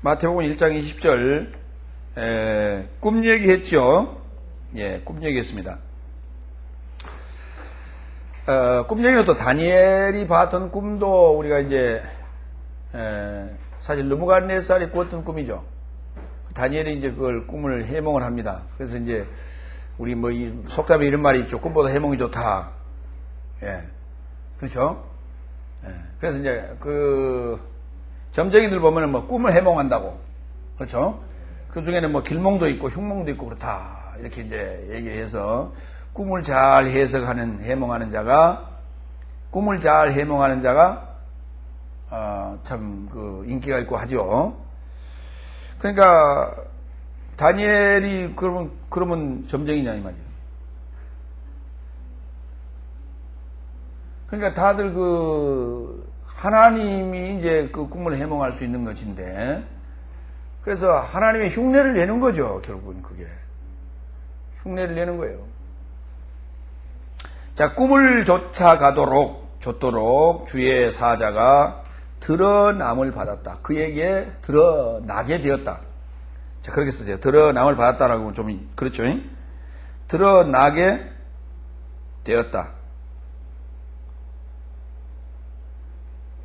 마태복음 1장 20절 꿈 얘기했죠. 예, 꿈 얘기했습니다. 꿈 얘기는 또 다니엘이 봤던 꿈도 우리가 이제 사실 느부갓네살이 꾸었던 꿈이죠. 다니엘이 이제 그걸 꿈을 해몽을 합니다. 그래서 이제 우리 뭐 이 속담에 이런 말이 있죠. 꿈보다 해몽이 좋다. 예, 그렇죠. 예, 그래서 이제 그 점쟁이들 보면은 뭐 꿈을 해몽한다고, 그렇죠. 그 중에는 뭐 길몽도 있고 흉몽도 있고 그렇다 이렇게 이제 얘기해서 꿈을 잘 해석하는 해몽하는 자가 꿈을 잘 해몽하는 자가 참 그 인기가 있고 하죠. 그러니까 다니엘이 그러면 점쟁이냐 이 말이에요. 그러니까 다들 그 하나님이 이제 그 꿈을 해몽할 수 있는 것인데, 그래서 하나님의 흉내를 내는 거죠. 결국은 그게 흉내를 내는 거예요. 자, 꿈을 줬도록 주의 사자가 드러남을 받았다. 그에게 드러나게 되었다. 자, 그렇게 쓰세요. 드러남을 받았다라고 하면 좀 그렇죠. 드러나게 되었다.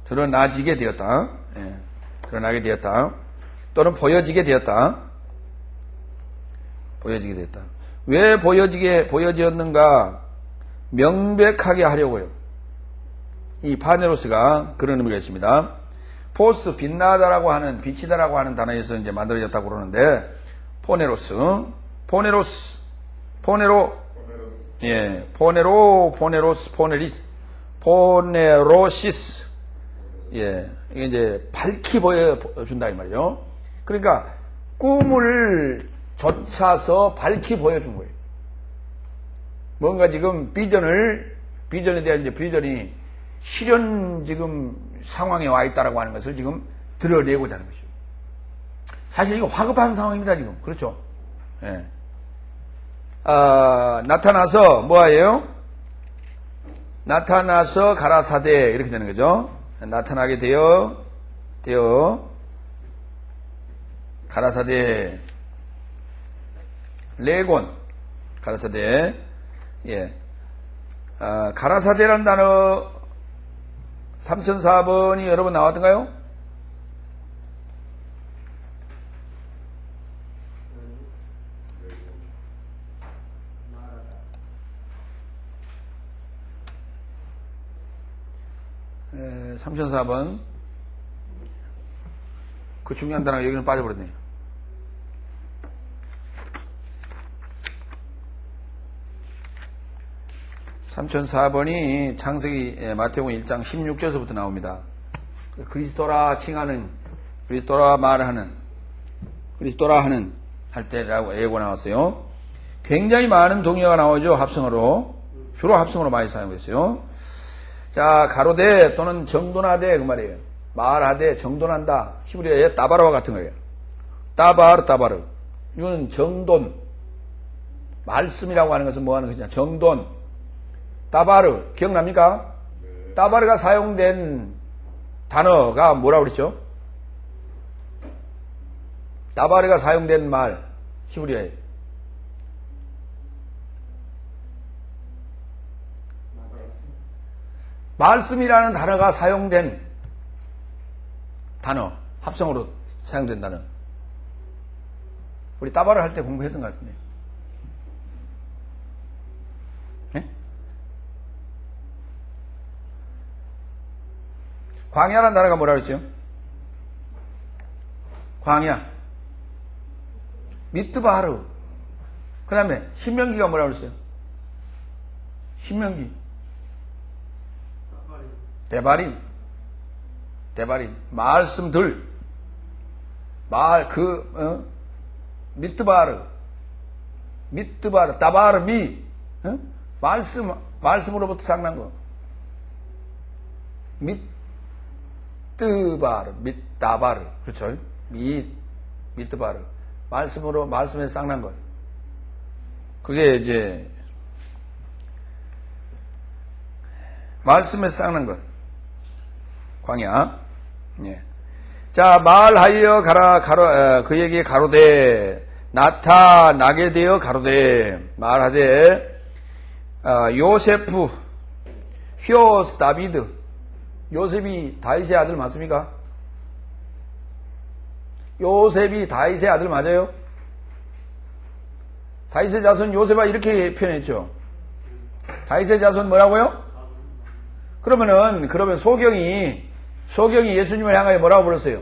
드러나지게 되었다. 예, 드러나게 되었다. 또는 보여지게 되었다. 보여지게 되었다. 왜 보여지었는가? 명백하게 하려고요. 이 파네로스가 그런 의미가 있습니다. 포스, 빛나다라고 하는, 빛이다라고 하는 단어에서 이제 만들어졌다고 그러는데, 포네로로, 예, 포네로시스. 예, 이게 이제 밝히 보여준다 이 말이죠. 그러니까 꿈을 좇아서 밝히 보여준 거예요. 뭔가 지금 비전에 대한 이제 비전이 실현 지금 상황에 와 있다라고 하는 것을 지금 드러내고자 하는 것이죠. 사실 이거 화급한 상황입니다, 지금. 그렇죠? 예. 나타나서 뭐예요? 나타나서 가라사대 이렇게 되는 거죠. 나타나게 되어 가라사대 레곤 가라사대. 예. 가라사대라는 단어 3004번이 여러분 나왔던가요? 예, 3004번. 그 중요한 단어가 여기는 빠져버렸네요. (3004번이) 창세기 마태복음 1장 16절에서부터 나옵니다. 그리스도라 칭하는, 그리스도라 말하는, 그리스도라 하는 할 때라고 예고 나왔어요. 굉장히 많은 동의어가 나오죠. 합성어로. 주로 합성어로 많이 사용했어요. 자, 가로되 또는 정돈하되 그 말이에요. 말하되 정돈한다. 히브리어의 따바르와 같은 거예요. 따바르. 이거는 정돈. 말씀이라고 하는 것은 뭐 하는 것이냐? 정돈. 따바르 기억납니까? 따바르가 사용된 단어가 뭐라고 그랬죠? 따바르가 사용된 말 히브리어에 말씀이라는 단어가 사용된 단어, 합성어로 사용된 단어. 우리 따바르 할 때 공부했던 것 같은데. 네? 광야라는 단어가 뭐라고 했죠? 광야. 미트바르. 그 다음에 신명기가 뭐라고 했어요? 신명기. 데바림. 말씀들. 미트바르. 따바르미. 말씀으로부터 쌍난 거. 미트바르. 그렇죠? 미트바르. 말씀에 쌍난 것. 그게 이제, 말씀에 쌍난 것. 광야. 예. 자, 말하여 그에게 가로되, 나타나게 되어 가로되, 말하되, 요세프, 히오스 다비드, 요셉이 다윗의 아들 맞습니까? 요셉이 다윗의 아들 맞아요? 다윗의 자손 요셉아 이렇게 표현했죠. 다윗의 자손 뭐라고요? 그러면 소경이 예수님을 향하여 뭐라고 불렀어요?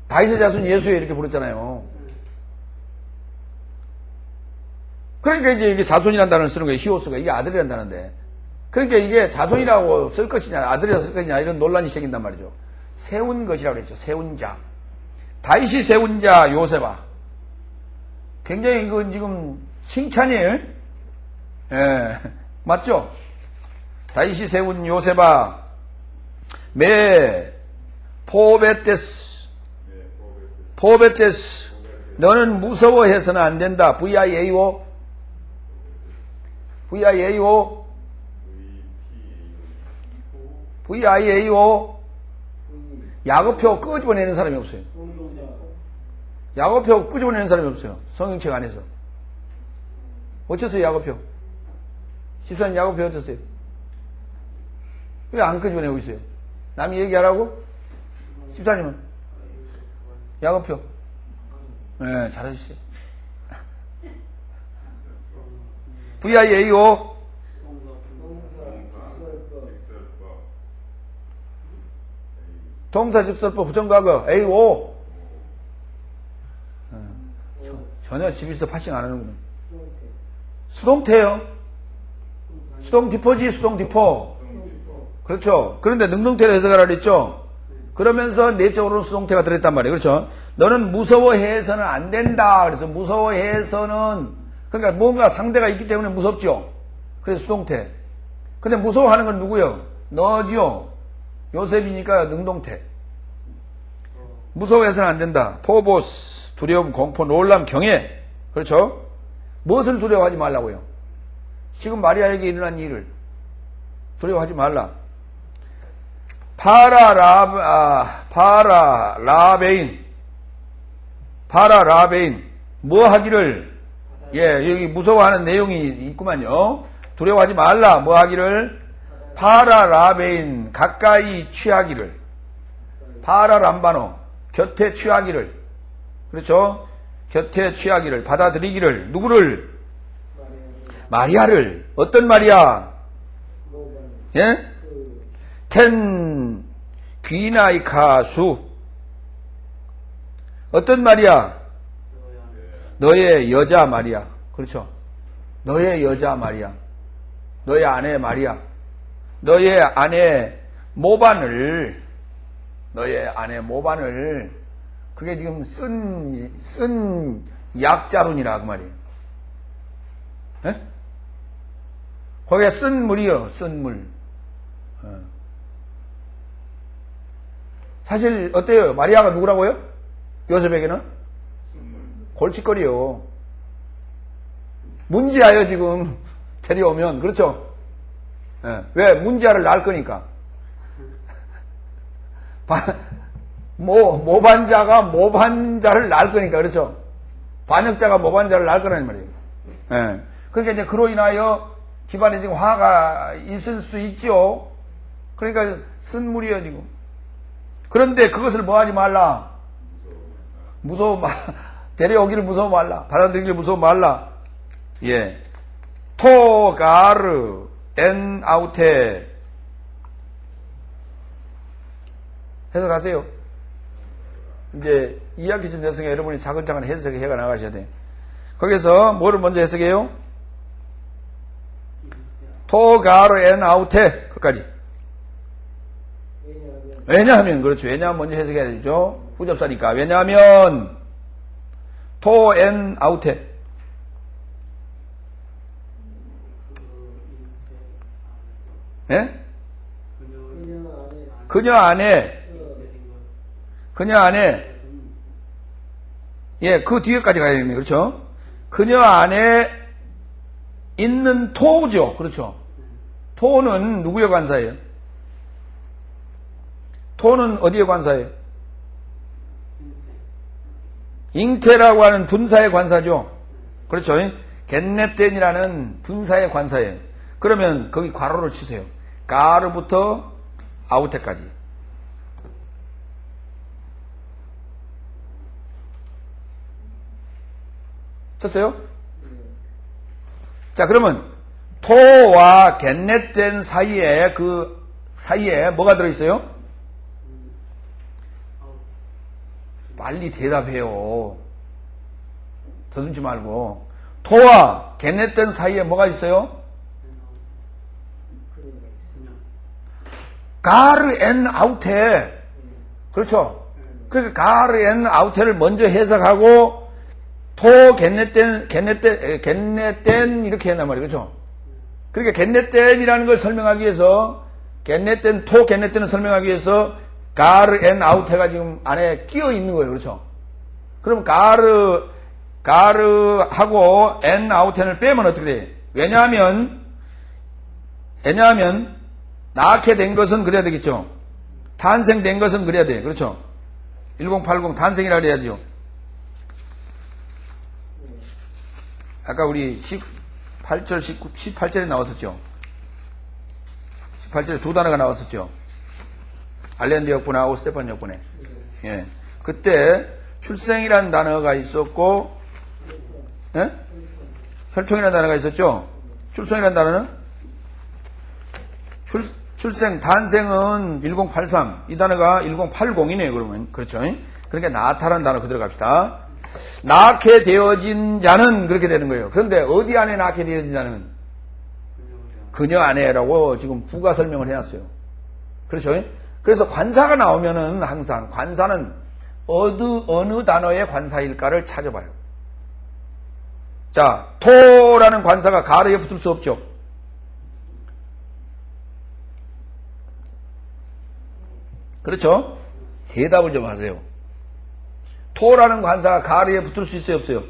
다윗의 자손 예수에 이렇게 부르잖아요. 그러니까 이게 자손이라는 단어를 쓰는 거예요. 히오스가. 이게 아들이라는 단어인데. 그러니까 이게 자손이라고 쓸 것이냐, 아들이라 쓸 것이냐, 이런 논란이 생긴단 말이죠. 세운 것이라고 그랬죠. 세운 자. 다윗이 세운 자, 요셉아. 굉장히 이건 지금 칭찬이에요. 예. 맞죠? 다윗이 세운 요셉아. 포베테스. 너는 무서워해서는 안 된다. VIAO. 야거표 끄집어내는 사람이 없어요. 야거표 끄집어내는 사람이 없어요. 성경책 안에서. 어쩌어요, 야거표? 집사님 야거표 어쩌어요? 왜 안 끄집어내고 있어요? 남이 얘기하라고? 집사님은? 야거표. 네, 잘하셨어요. VIAO. 동사직설법 부정과거 AO. 전혀 집에서 파싱 안 하는구나. 수동태요. 수동디포지, 수동디포. 그렇죠. 그런데 능동태로 해석하라 그랬죠. 그러면서 내적으로는 수동태가 들어있단 말이에요. 그렇죠. 너는 무서워해서는 안 된다. 그래서 무서워해서는, 그러니까 뭔가 상대가 있기 때문에 무섭죠. 그래서 수동태. 근데 무서워하는 건 누구요? 너지요. 요셉이니까 능동태. 무서워해서는 안 된다. 포보스, 두려움, 공포, 놀람, 경외. 그렇죠? 무엇을 두려워하지 말라고요? 지금 마리아에게 일어난 일을 두려워하지 말라. 파라라베인. 뭐 하기를? 예, 여기 무서워하는 내용이 있구만요. 두려워하지 말라. 뭐 하기를? 파라라베인. 가까이 취하기를. 파라람바노. 곁에 취하기를. 그렇죠? 곁에 취하기를. 받아들이기를. 누구를? 마리아를. 어떤 마리아? 예? 텐 귀나이카수. 어떤 마리아? 너의 여자 마리아. 그렇죠? 너의 여자 마리아. 너의 아내 마리아. 너의 아내 모반을. 그게 지금 쓴 약자론이라 그 말이에요. 예? 거기에 쓴 물이요. 쓴 물. 사실 어때요? 마리아가 누구라고요? 요셉에게는? 골칫거리요. 문지아요 지금 데려오면. 그렇죠? 예. 왜? 문지아를 낳을 거니까. 모반자가 모반자를 낳을 거니까. 그렇죠? 반역자가 모반자를 낳을 거라는 말이에요. 예. 그러니까 이제 그로 인하여 집안에 지금 화가 있을 수 있죠. 그러니까 쓴 물이에요 지금. 그런데 그것을 뭐 하지 말라? 데려오기를 무서워 말라. 받아들이기를 무서워 말라. 예. 토가르 엔 아우테. 해석하세요. 이제 2학기쯤 됐으니까 여러분이 차근차근 해석해 나가셔야 돼. 거기서 뭐를 먼저 해석해요? 토가르 엔 아우테. 끝까지. 왜냐하면, 그렇죠. 왜냐하면 먼저 해석해야 되죠. 후접사니까. 왜냐하면, 토, 엔, 아우테. 예? 그녀 안에, 예, 그 뒤에까지 가야 됩니다. 그렇죠? 그녀 안에 있는 토죠. 그렇죠? 토는 누구의 관사예요? 토는 어디에 관사예요? 잉태라고 하는 분사의 관사죠. 그렇죠. 겟넷덴이라는 분사의 관사예요. 그러면 거기 괄호를 치세요. 가르부터 아우테까지. 쳤어요? 자, 그러면 토와 겟넷된 사이에 뭐가 들어있어요? 빨리 대답해요. 더듬지 말고. 토와 겟넷된 사이에 뭐가 있어요? 가르 엔 아우테. 그렇죠? 그러니까 가르 엔 아우테를 먼저 해석하고 토 겟넷된 이렇게 했단 말이에요. 그렇죠? 그러니까 겟넷된이라는 걸 설명하기 위해서 겟넷된 토 겟넷된을 설명하기 위해서 가르 엔 아우테가 지금 안에 끼어 있는 거예요. 그렇죠? 그럼 가르하고 엔 아우텐을 빼면 어떻게 돼요? 왜냐하면 낳게 된 것은 그래야 되겠죠. 탄생된 것은 그래야 돼요. 그렇죠? 1080 탄생이라 그래야죠. 아까 우리 18절, 18절에 나왔었죠. 18절에 두 단어가 나왔었죠. 알렌드 역분하고 스테판 역분에. 예. 그때 출생이라는 단어가 있었고, 예? 혈통이라는 단어가 있었죠. 출생이라는 단어는 출생, 탄생은 1083. 이 단어가 1080이네요, 그러면. 그렇죠. 그러니까 낳다라는 단어 그대로 갑시다. 낳게 되어진 자는 그렇게 되는 거예요. 그런데 어디 안에 낳게 되어진 자는? 그녀 안에라고 지금 부가 설명을 해놨어요. 그렇죠. 그래서 관사가 나오면은 항상 관사는 어느 단어의 관사일까를 찾아봐요. 자, 토라는 관사가 가르에 붙을 수 없죠. 그렇죠? 대답을 좀 하세요. 토라는 관사가 가르에 붙을 수 있어요, 없어요?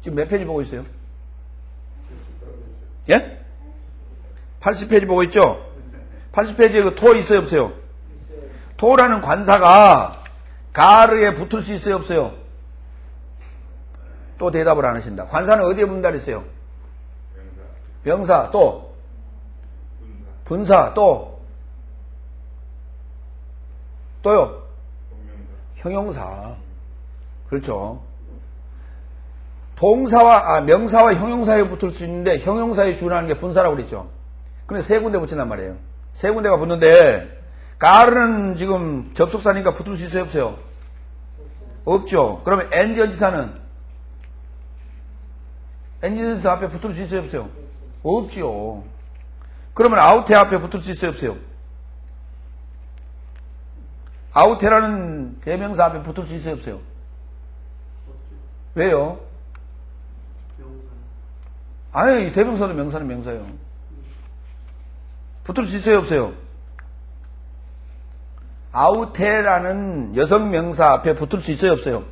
지금 몇 페이지 보고 있어요? 예? 80페이지 보고 있죠? 80페이지에 그 토 있어요, 없어요? 토라는 관사가 가르에 붙을 수 있어요, 없어요? 또 대답을 안 하신다. 관사는 어디에 붙는다 그랬어요? 명사, 또? 분사, 또요? 형용사. 그렇죠. 명사와 형용사에 붙을 수 있는데 형용사에 준하는 게 분사라고 그랬죠. 근데 세 군데 붙인단 말이에요. 세 군데가 붙는데 가르는 지금 접속사니까 붙을 수 있어요, 없어요? 없죠. 그러면 엔지언지사는 엔지언지사 앞에 붙을 수 있어요, 없어요? 없죠. 그러면 아우테 앞에 붙을 수 있어요, 없어요? 아우테라는 대명사 앞에 붙을 수 있어요, 없어요? 왜요? 아니, 대명사도 명사는 명사예요. 붙을 수 있어요, 없어요? 아우테라는 여성 명사 앞에 붙을 수 있어요, 없어요?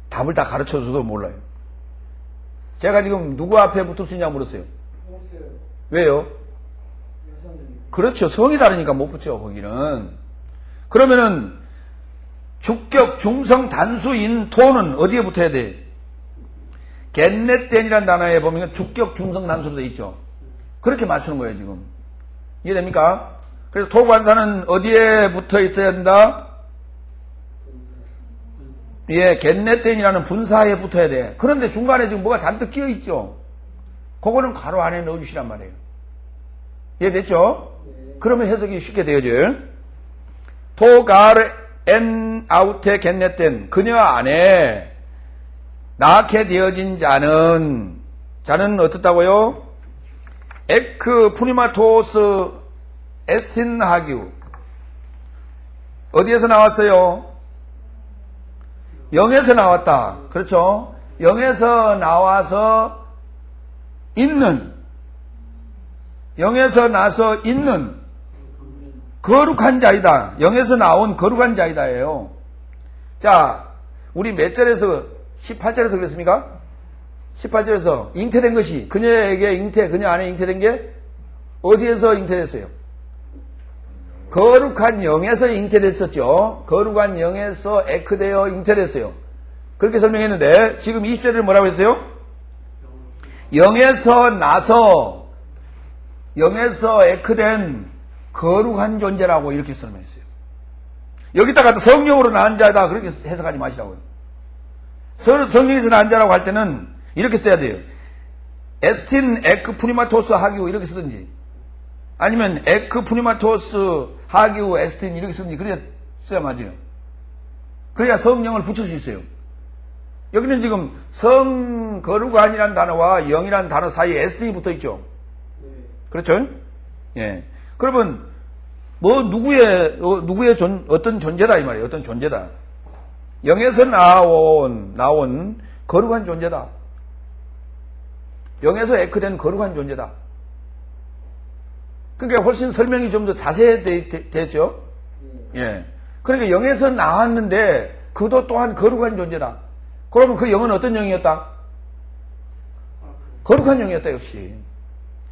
답을 다 가르쳐줘도 몰라요. 제가 지금 누구 앞에 붙을 수 있냐고 물었어요. 왜요? 그렇죠. 성이 다르니까 못 붙죠, 거기는. 그러면은 주격, 중성, 단수인 토는 어디에 붙어야 돼? 겟넷덴이라는 단어에 보면 주격, 중성, 단수로 돼 있죠. 그렇게 맞추는 거예요, 지금. 이해됩니까? 그래서 토관사는 어디에 붙어 있어야 된다? 예, 겟넷덴이라는 분사에 붙어야 돼. 그런데 중간에 지금 뭐가 잔뜩 끼어 있죠. 그거는 가로 안에 넣어주시란 말이에요. 이해됐죠? 그러면 해석이 쉽게 되어져요. 토가르 엔 아우테 겟넷덴 그녀 안에 낳게 되어진 자는 어떻다고요? 에크 푸니마토스 에스틴 하규 어디에서 나왔어요? 영에서 나왔다. 그렇죠? 영에서 나와서 있는 영에서 나서 있는 거룩한 자이다. 영에서 나온 거룩한 자이다예요. 자, 우리 몇 절에서 18절에서 그랬습니까? 18절에서 잉태된 것이 그녀에게 그녀 안에 잉태된 게 어디에서 잉태됐어요? 거룩한 영에서 잉태됐었죠. 거룩한 영에서 에크되어 잉태됐어요. 그렇게 설명했는데 지금 20절에 뭐라고 했어요? 영에서 나서 영에서 에크된 거룩한 존재라고 이렇게 설명했어요. 여기다가 성령으로 낳은 자다 그렇게 해석하지 마시라고요. 성령에서 낳은 자라고 할 때는 이렇게 써야 돼요. 에스틴 에크 푸니마토스 하기우 이렇게 쓰든지 아니면 에크 푸니마토스 하기우 에스틴 이렇게 쓰든지 그래야 써야 맞아요. 그래야 성령을 붙일 수 있어요. 여기는 지금 성거룩한이라는 단어와 영이라는 단어 사이에 에스틴이 붙어 있죠. 그렇죠? 예. 그러면 누구의 어떤 존재다 이 말이에요. 어떤 존재다. 영에서 나온 거룩한 존재다. 영에서 에크된 거룩한 존재다. 그러니까 훨씬 설명이 좀 더 자세해졌죠? 예. 그러니까 영에서 나왔는데 그도 또한 거룩한 존재다. 그러면 그 영은 어떤 영이었다? 거룩한 영이었다, 역시.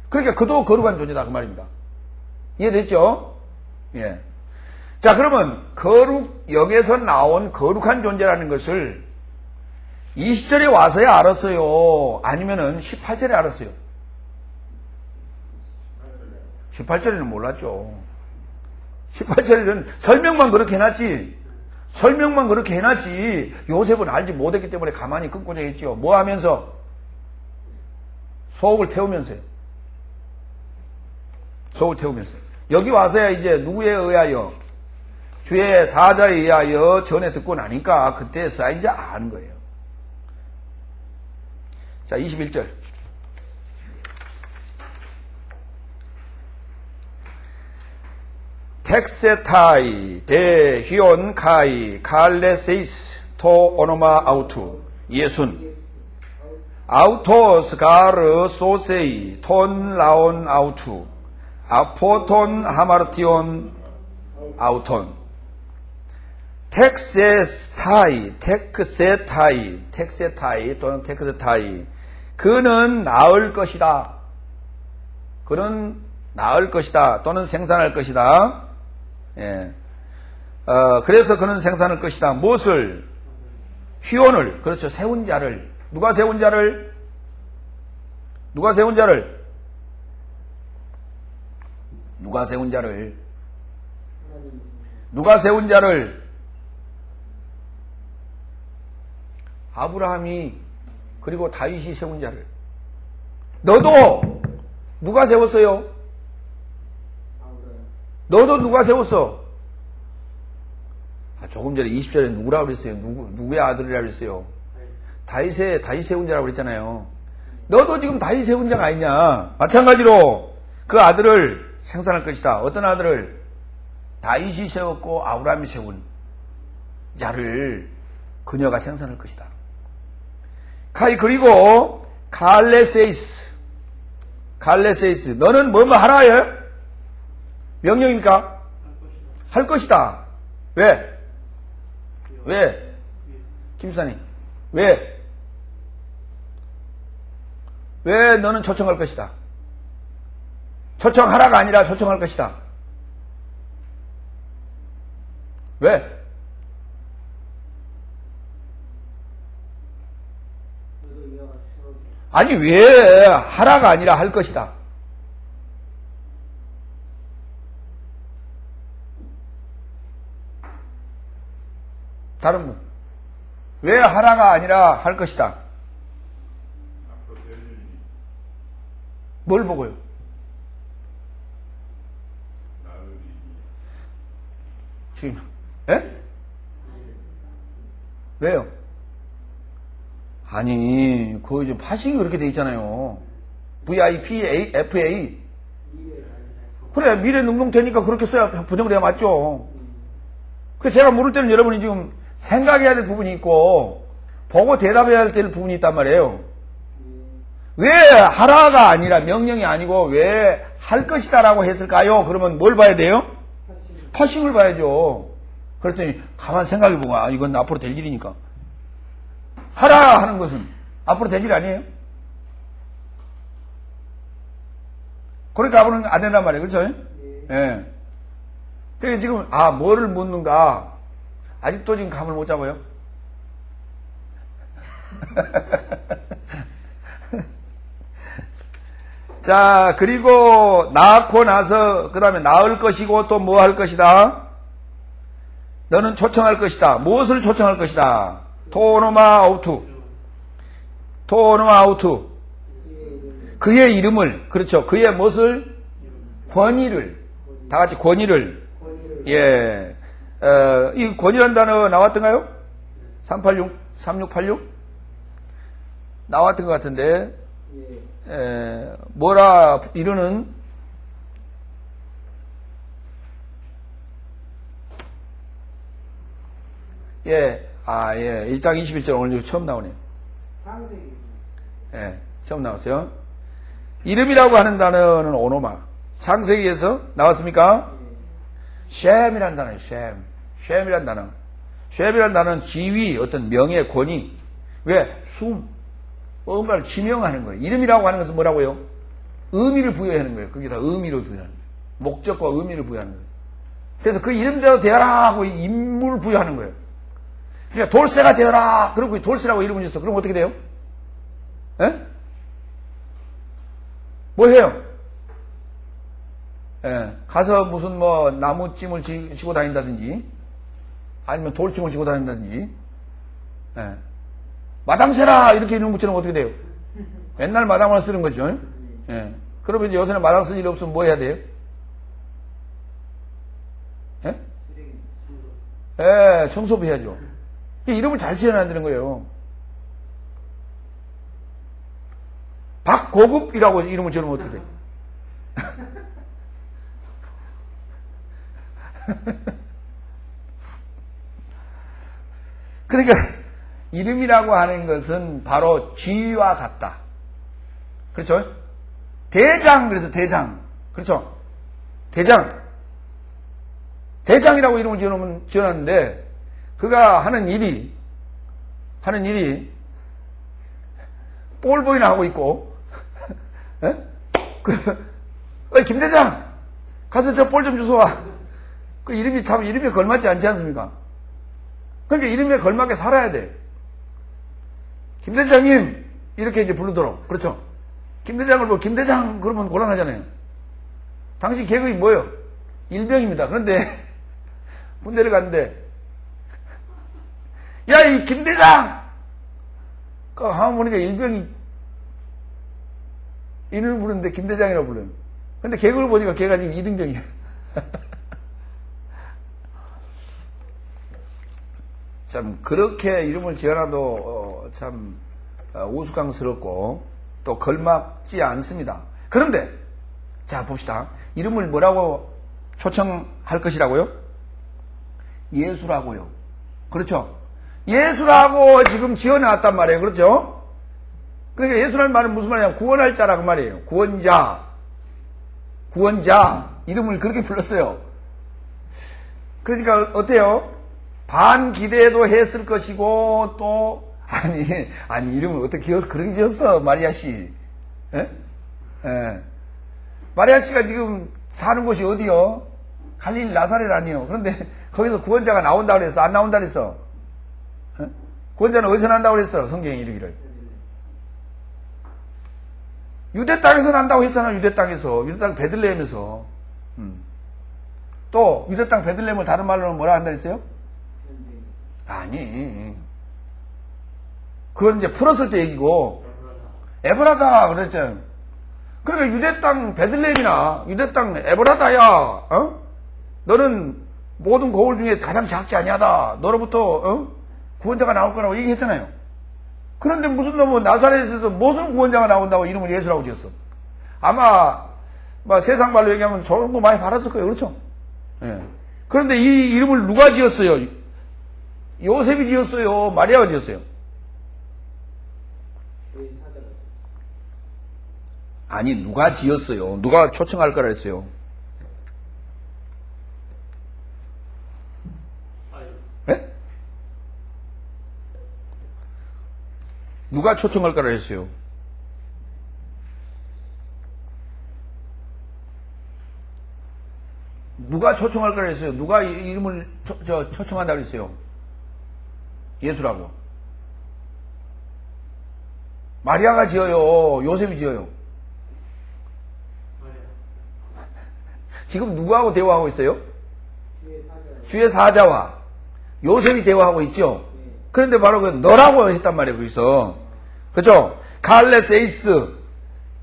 그러니까 그도 거룩한 존재다, 그 말입니다. 이해됐죠? 예. 자, 그러면 영에서 나온 거룩한 존재라는 것을 20절에 와서야 알았어요? 아니면은 18절에 알았어요? 18절에는 몰랐죠. 18절에는 설명만 그렇게 해놨지. 설명만 그렇게 해놨지. 요셉은 알지 못했기 때문에 가만히 끊고자 했지요. 뭐 하면서? 소옥을 태우면서요. 소옥을 태우면서. 여기 와서야 이제 누구에 의하여? 주의 사자에 의하여 전에 듣고 나니까 그때서야 이제 아는 거예요. 자, 21절. 텍세타이 데 히온 카이 칼레세이스 토 오노마 아우투 예순 아우토스 가르 소세이 톤 라온 아우투 아포톤 하마르티온 아우톤 텍세타이 또는 텍세타이 그는 나을 것이다. 그는 나을 것이다. 또는 생산할 것이다. 예. 그래서 그는 생산할 것이다. 무엇을? 휘원을. 그렇죠. 세운 자를. 누가 세운 자를? 누가 세운 자를? 누가 세운 자를? 누가 세운 자를? 아브라함이 그리고 다윗이 세운 자를. 너도 누가 세웠어요? 너도 누가 세웠어? 조금 전에 20절에 누구라고 그랬어요? 누구의 아들이라고 그랬어요? 다윗 세운 자라고 그랬잖아요. 너도 지금 다윗 세운 자가 아니냐? 마찬가지로 그 아들을 생산할 것이다. 어떤 아들을? 다윗이 세웠고 아브라함이 세운 자를 그녀가 생산할 것이다. 그리고 칼레세이스 너는 뭐뭐 하라요? 명령입니까? 할 것이다. 왜? 김수사님 왜 너는 초청할 것이다? 초청하라가 아니라 초청할 것이다. 왜? 아니 왜 하라가 아니라 할 것이다. 다른 분. 왜 하라가 아니라 할 것이다. 뭘 보고요? 지금 왜요? 아니 그 이제 파식이 그렇게 돼 있잖아요. VIP, FA. 그래 미래 능동태니까 그렇게 써야 부정돼야 맞죠. 그 제가 모를 때는 여러분이 지금 생각해야 될 부분이 있고 보고 대답해야 될 부분이 있단 말이에요. 왜 하라가 아니라 명령이 아니고 왜 할 것이다 라고 했을까요? 그러면 뭘 봐야 돼요? 파싱을 봐야죠. 그랬더니 가만 생각해 보고 이건 앞으로 될 일이니까 하라 하는 것은 앞으로 될 일 아니에요? 그러니까 앞으로는 안 된단 말이에요. 그렇죠? 예. 그러니까 지금, 뭐를 묻는가? 아직도 지금 감을 못 잡아요? 자, 그리고 낳고 나서, 그 다음에 낳을 것이고 또 뭐 할 것이다? 너는 초청할 것이다. 무엇을 초청할 것이다? 토노마 아우투. 토노마 아우투. 그의 이름을, 그렇죠. 그의 무엇을? 권위를. 다 같이 권위를. 예. 이 권위라는 단어 나왔던가요? 3686? 나왔던 것 같은데, 뭐라 이르는, 예, 1장 21절 오늘 처음 나오네요. 예, 처음 나왔어요. 이름이라고 하는 단어는 오노마. 창세기에서 나왔습니까? 셈이라는 단어예요, 셈이라는 단어. 셈이라는 단어는 지위, 어떤 명예, 권위. 왜? 뭔가를 지명하는 거예요. 이름이라고 하는 것은 뭐라고요? 의미를 부여하는 거예요. 거기다 의미를 부여하는 거예요. 목적과 의미를 부여하는 거예요. 그래서 그 이름대로 되어라 하고 인물을 부여하는 거예요. 그러니까 돌쇠가 되어라. 그러고 돌쇠라고 이름을 지었어. 그럼 어떻게 돼요? 에? 뭐 해요? 가서 무슨 나무찜을 지고 다닌다든지, 아니면 돌찜을 지고 다닌다든지, 마당새라! 이렇게 이름 붙이는 거 어떻게 돼요? 맨날 마당만 쓰는 거죠. 그러면 이제 요새는 마당 쓸 일 없으면 뭐 해야 돼요? 청소부 해야죠. 이름을 잘 지어놔야 되는 거예요. 박고급이라고 이름을 지으면 어떻게 돼요? 그러니까 이름이라고 하는 것은 바로 지위와 같다. 그렇죠? 대장, 그래서 대장. 그렇죠? 대장이라고 이름을 지어놨는데, 그가 하는 일이, 볼보이나 하고 있고, 김대장! 가서 저 볼 좀 주소와. 그 이름에 걸맞지 않지 않습니까? 그러니까 이름에 걸맞게 살아야 돼. 김대장님! 이렇게 이제 부르도록. 그렇죠? 김대장을 김대장 그러면 곤란하잖아요. 당시 계급이 뭐예요? 일병입니다. 그런데 군대를 갔는데, 야, 이 김대장! 하면 보니까 일병이 이름을 부르는데 김대장이라고 불러요. 근데 계급을 보니까 걔가 지금 2등병이에요. 참, 그렇게 이름을 지어놔도 참 우스꽝스럽고 또 걸맞지 않습니다. 그런데, 자, 봅시다. 이름을 뭐라고 초청할 것이라고요? 예수라고요. 그렇죠? 예수라고 지금 지어놨단 말이에요. 그렇죠? 그러니까 예수라는 말은 무슨 말이냐면 구원할 자라고 말이에요. 구원자. 이름을 그렇게 불렀어요. 그러니까 어때요? 반기대도 했을 것이고 또 아니 이름을 어떻게 그렇게 지었어 마리아 씨? 마리아 씨가 지금 사는 곳이 어디요? 갈릴리 나사렛 아니요. 그런데 거기서 구원자가 나온다 그랬어? 안 나온다 그랬어? 구원자는 어디서 난다고 그랬어? 성경에 이르기를 유대 땅에서 난다고 했잖아. 유대 땅 베들레헴에서. 또 유대 땅 베들레헴을 다른 말로는 뭐라 한다 그랬어요? 아니, 그건 이제 풀었을 때 얘기고 에브라다 그랬잖아요. 그러니까 유대 땅 베들레헴이나 유대 땅 에브라다야. 너는 모든 고을 중에 가장 작지 아니하다. 너로부터 구원자가 나올 거라고 얘기했잖아요. 그런데 무슨 놈은 나사렛에서 무슨 구원자가 나온다고 이름을 예수라고 지었어. 아마 세상 말로 얘기하면 좋은 거 많이 받았을 거예요. 그렇죠? 그런데 이 이름을 누가 지었어요? 요셉이 지었어요? 마리아가 지었어요? 아니, 누가 지었어요? 누가 초청할 거라 했어요? 네? 누가 초청할 거라 했어요? 누가 초청할 거라 했어요? 누가 이름을 초청한다고 했어요? 예수라고. 마리아가 지어요? 요셉이 지어요? 지금 누구하고 대화하고 있어요? 주의 사자와 요셉이 대화하고 있죠? 그런데 바로 그 너라고 했단 말이에요, 거기서. 그죠? 칼레세이스,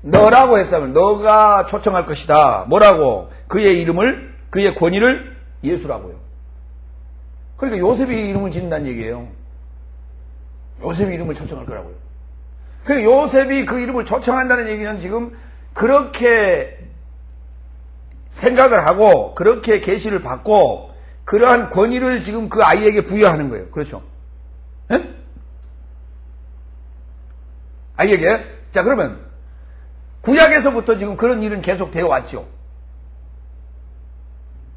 너라고 했으면 너가 초청할 것이다. 뭐라고? 그의 이름을, 그의 권위를 예수라고요. 그러니까 요셉이 이름을 짓는다는 얘기예요. 요셉이 이름을 초청할 거라고요. 그 요셉이 그 이름을 초청한다는 얘기는 지금 그렇게 생각을 하고 그렇게 계시를 받고 그러한 권위를 지금 그 아이에게 부여하는 거예요. 그렇죠? 네? 아이에게? 자, 그러면 구약에서부터 지금 그런 일은 계속 되어 왔죠.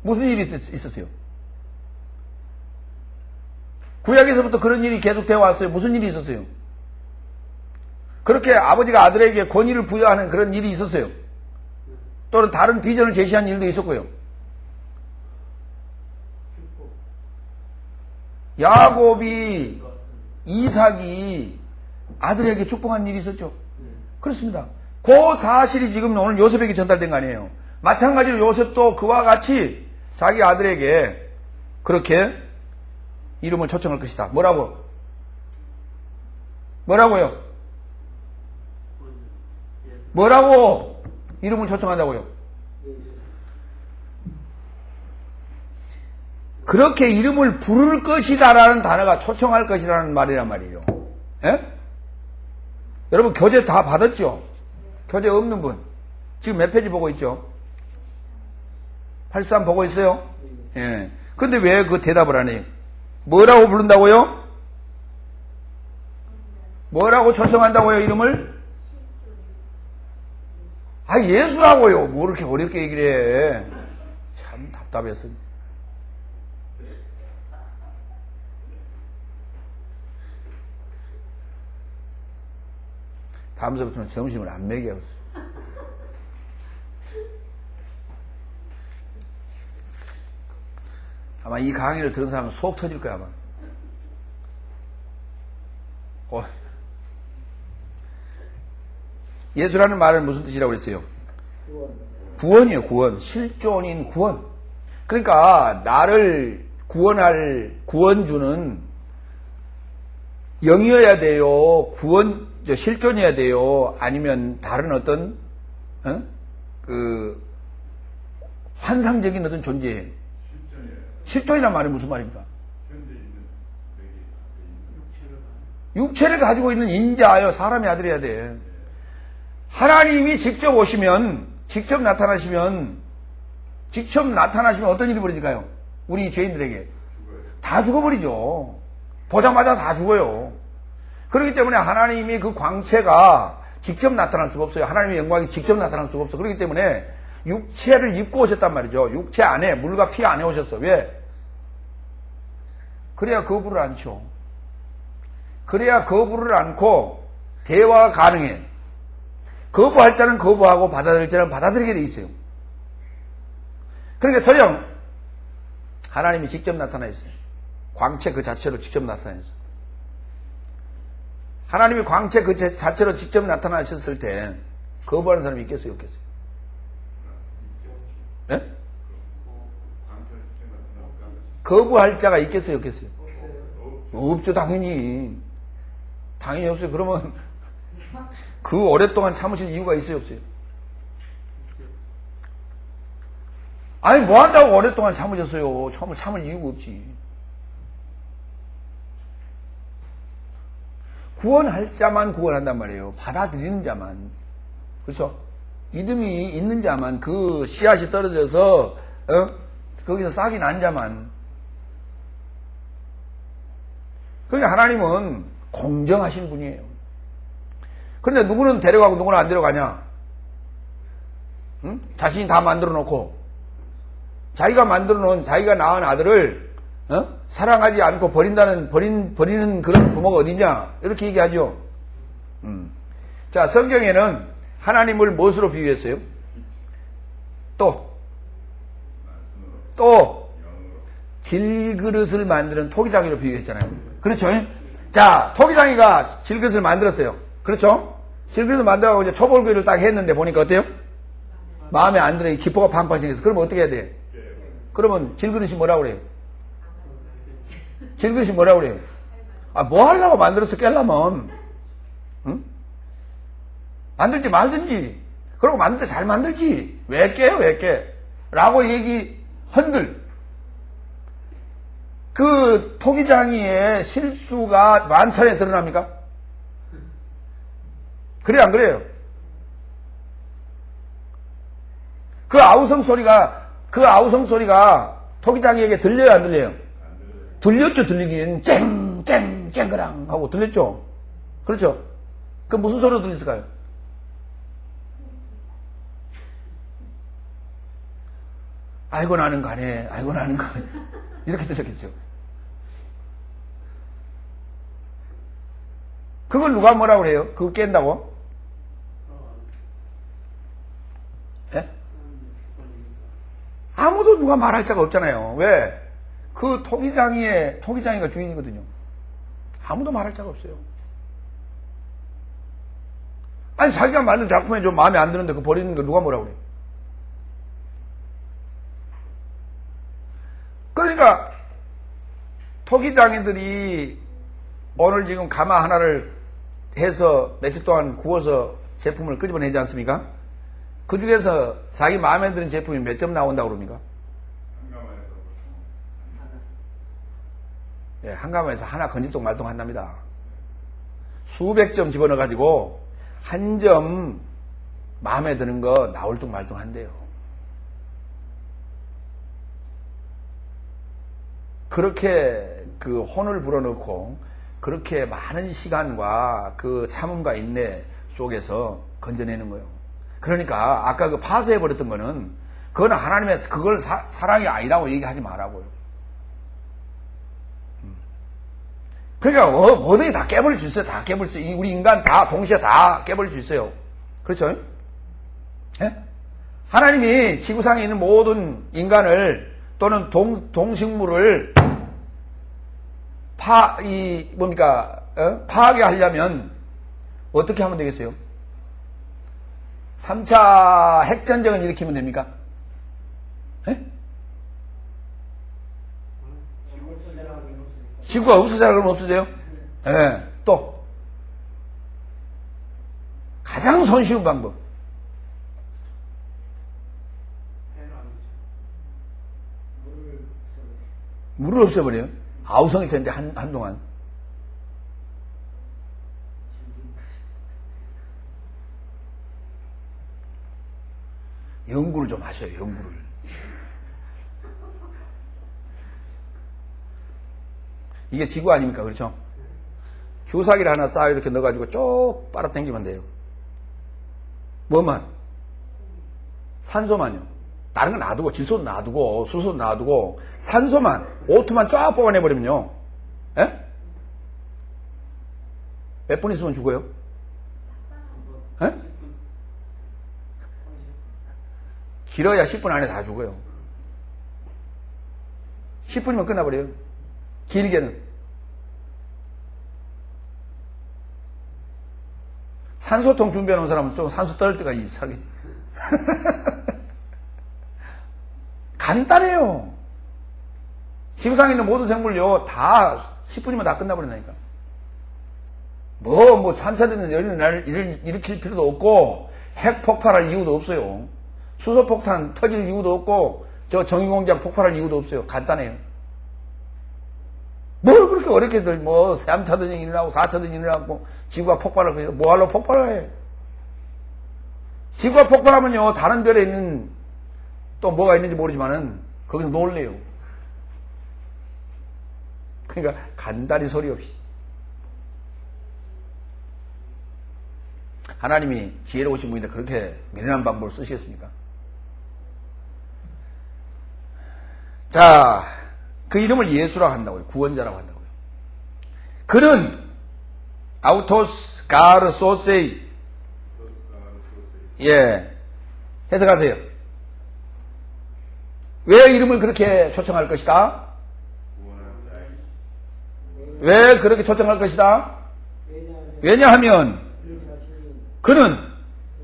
무슨 일이 있었어요? 구약에서부터 그런 일이 계속 되어 왔어요. 무슨 일이 있었어요? 그렇게 아버지가 아들에게 권위를 부여하는 그런 일이 있었어요. 또는 다른 비전을 제시한 일도 있었고요. 야곱이, 이삭이 아들에게 축복한 일이 있었죠. 그렇습니다. 그 사실이 지금 오늘 요셉에게 전달된 거 아니에요. 마찬가지로 요셉도 그와 같이 자기 아들에게 그렇게 이름을 초청할 것이다. 뭐라고? 뭐라고요? 뭐라고 이름을 초청한다고요? 그렇게 이름을 부를 것이다라는 단어가 초청할 것이라는 말이란 말이에요. 예? 여러분 교재 다 받았죠? 교재 없는 분 지금 몇 페이지 보고 있죠? 83 보고 있어요? 예. 근데 왜 그 대답을 안 해요? 뭐라고 부른다고요? 뭐라고 초청한다고요, 이름을? 아, 예수라고요. 뭐 이렇게 어렵게 얘기를 해. 참 답답했어. 다음서부터는 점심을 안 먹여야겠어. 아마 이 강의를 들은 사람은 속 터질 거야, 아마. 예수라는 말은 무슨 뜻이라고 그랬어요? 구원이에요, 구원. 실존인 구원. 그러니까, 나를 구원할 구원주는 영이어야 돼요. 실존이어야 돼요. 아니면 다른 어떤, 환상적인 어떤 존재예요. 실존이란 말이 무슨 말입니까? 육체를 가지고 있는 인자요. 사람의 아들이어야 돼. 하나님이 직접 오시면, 직접 나타나시면 어떤 일이 벌어질까요? 우리 죄인들에게. 다 죽어버리죠. 보자마자 다 죽어요. 그렇기 때문에 하나님이 그 광채가 직접 나타날 수가 없어요. 하나님의 영광이 직접 나타날 수가 없어. 그렇기 때문에 육체를 입고 오셨단 말이죠. 육체 안에, 물과 피 안에 오셨어. 왜? 그래야 거부를 않죠. 그래야 거부를 않고 대화가 가능해. 거부할 자는 거부하고 받아들일 자는 받아들이게 돼 있어요. 그러니까 설령 하나님이 직접 나타나 있어요. 광채 그 자체로 직접 나타났어요. 하나님이 광채 그 자체로 직접 나타나셨을 때 거부하는 사람이 있겠어요, 없겠어요? 네? 거부할 자가 있겠어요, 없겠어요? 없죠, 당연히. 당연히 없어요. 그러면 그 오랫동안 참으실 이유가 있어요, 없어요? 아니, 뭐 한다고 오랫동안 참으셨어요? 참을 이유가 없지. 구원할 자만 구원한단 말이에요. 받아들이는 자만. 그렇죠? 믿음이 있는 자만, 그 씨앗이 떨어져서 거기서 싹이 난 자만. 그러니까 하나님은 공정하신 분이에요. 그런데 누구는 데려가고 누구는 안 데려가냐? 응? 자신이 다 만들어 놓고 자기가 만들어 놓은, 자기가 낳은 아들을 사랑하지 않고 버리는 그런 부모가 어디냐? 이렇게 얘기하죠. 자, 성경에는 하나님을 무엇으로 비유했어요? 또 또 질그릇을 만드는 토기장이로 비유했잖아요. 그렇죠? 자, 토기장이가 질그릇을 만들었어요. 그렇죠? 질그릇을 만들어가고 이제 초벌구이를 딱 했는데 보니까 어때요? 마음에 안 들어. 기포가 팡팡 생겼어. 그러면 어떻게 해야 돼? 그러면 질그릇이 뭐라고 그래요? 질그릇이 뭐라고 그래요? 아, 뭐 하려고 만들어서 깰라면? 응? 만들지 말든지. 그러고 만들 때 잘 만들지. 왜 깨요? 왜 깨? 라고 얘기헌들. 그 토기장이의 실수가 만천에 드러납니까? 그래, 안 그래요? 그 아우성 소리가 토기장이에게 들려요, 안 들려요? 들렸죠, 들리긴. 쨍그랑 하고 들렸죠? 그렇죠? 그 무슨 소리로 들렸을까요? 아이고, 나는 가네. 아이고, 나는 가네. 이렇게 들렸겠죠. 그걸 누가 뭐라고 그래요? 그거 깬다고? 예? 아무도 누가 말할 자가 없잖아요. 왜? 그 토기장이가 주인이거든요. 아무도 말할 자가 없어요. 아니, 자기가 만든 작품에 좀 마음에 안 드는데 그 버리는 거 누가 뭐라고 그래요? 그러니까 토기장인들이 오늘 지금 가마 하나를 해서 며칠 동안 구워서 제품을 끄집어내지 않습니까? 그 중에서 자기 마음에 드는 제품이 몇 점 나온다고 그럽니까? 예, 한 가마에서 하나 건질똥말똥 한답니다. 수백 점 집어넣어가지고 한 점 마음에 드는 거 나올 둥 말둥 한대요. 그렇게 그 혼을 불어넣고 그렇게 많은 시간과 그 참음과 인내 속에서 건져내는 거예요. 그러니까 아까 그 파쇄해버렸던 거는 그건 하나님의 그걸 사랑이 아니라고 얘기하지 말라고요. 그러니까 뭐든지 다 깨버릴 수 있어요. 다 깨버릴 수 있어요. 우리 인간 다 동시에 다 깨버릴 수 있어요. 그렇죠? 예? 하나님이 지구상에 있는 모든 인간을 또는 동식물을 파하게 하려면 어떻게 하면 되겠어요? 3차 핵전쟁을 일으키면 됩니까? 예? 지구가 없어져라 그러면 없어져요? 예. 또 가장 손쉬운 방법. 물을 없애버려요. 아우성이 됐는데 한동안. 연구를 좀 하셔요. 연구를. 이게 지구 아닙니까? 그렇죠? 주사기를 하나 쌓아 이렇게 넣어가지고 쭉 빨아당기면 돼요. 뭐만? 산소만요. 다른 건 놔두고, 질소도 놔두고, 수소도 놔두고, 산소만, O2만 쫙 뽑아내버리면요. 예? 몇 분 있으면 죽어요? 예? 길어야 10분 안에 다 죽어요. 10분이면 끝나버려요. 길게는. 산소통 준비해 놓은 사람은 좀 산소 떨을 때까지 살겠지. 간단해요. 지구상에 있는 모든 생물요, 다 10분이면 다 끝나버린다니까. 3차되는 열을 일으킬 필요도 없고, 핵 폭발할 이유도 없어요. 수소폭탄 터질 이유도 없고, 정유공장 폭발할 이유도 없어요. 간단해요. 뭘 그렇게 어렵게들 3차전쟁이 일어나고 4차전쟁이 일어나고 지구가 폭발을 해서 뭐하러 폭발을 해? 지구가 폭발하면요 다른 별에 있는 또 뭐가 있는지 모르지만은 거기서 놀래요. 그러니까 간단히 소리 없이 하나님이 지혜로우신 분인데 그렇게 미련한 방법을 쓰시겠습니까? 자, 그 이름을 예수라고 한다고요. 구원자라고 한다고요. 그는 아우토스 가르 소세이. 예. 해석하세요. 왜 이름을 그렇게 초청할 것이다? 왜 그렇게 초청할 것이다? 왜냐하면 그는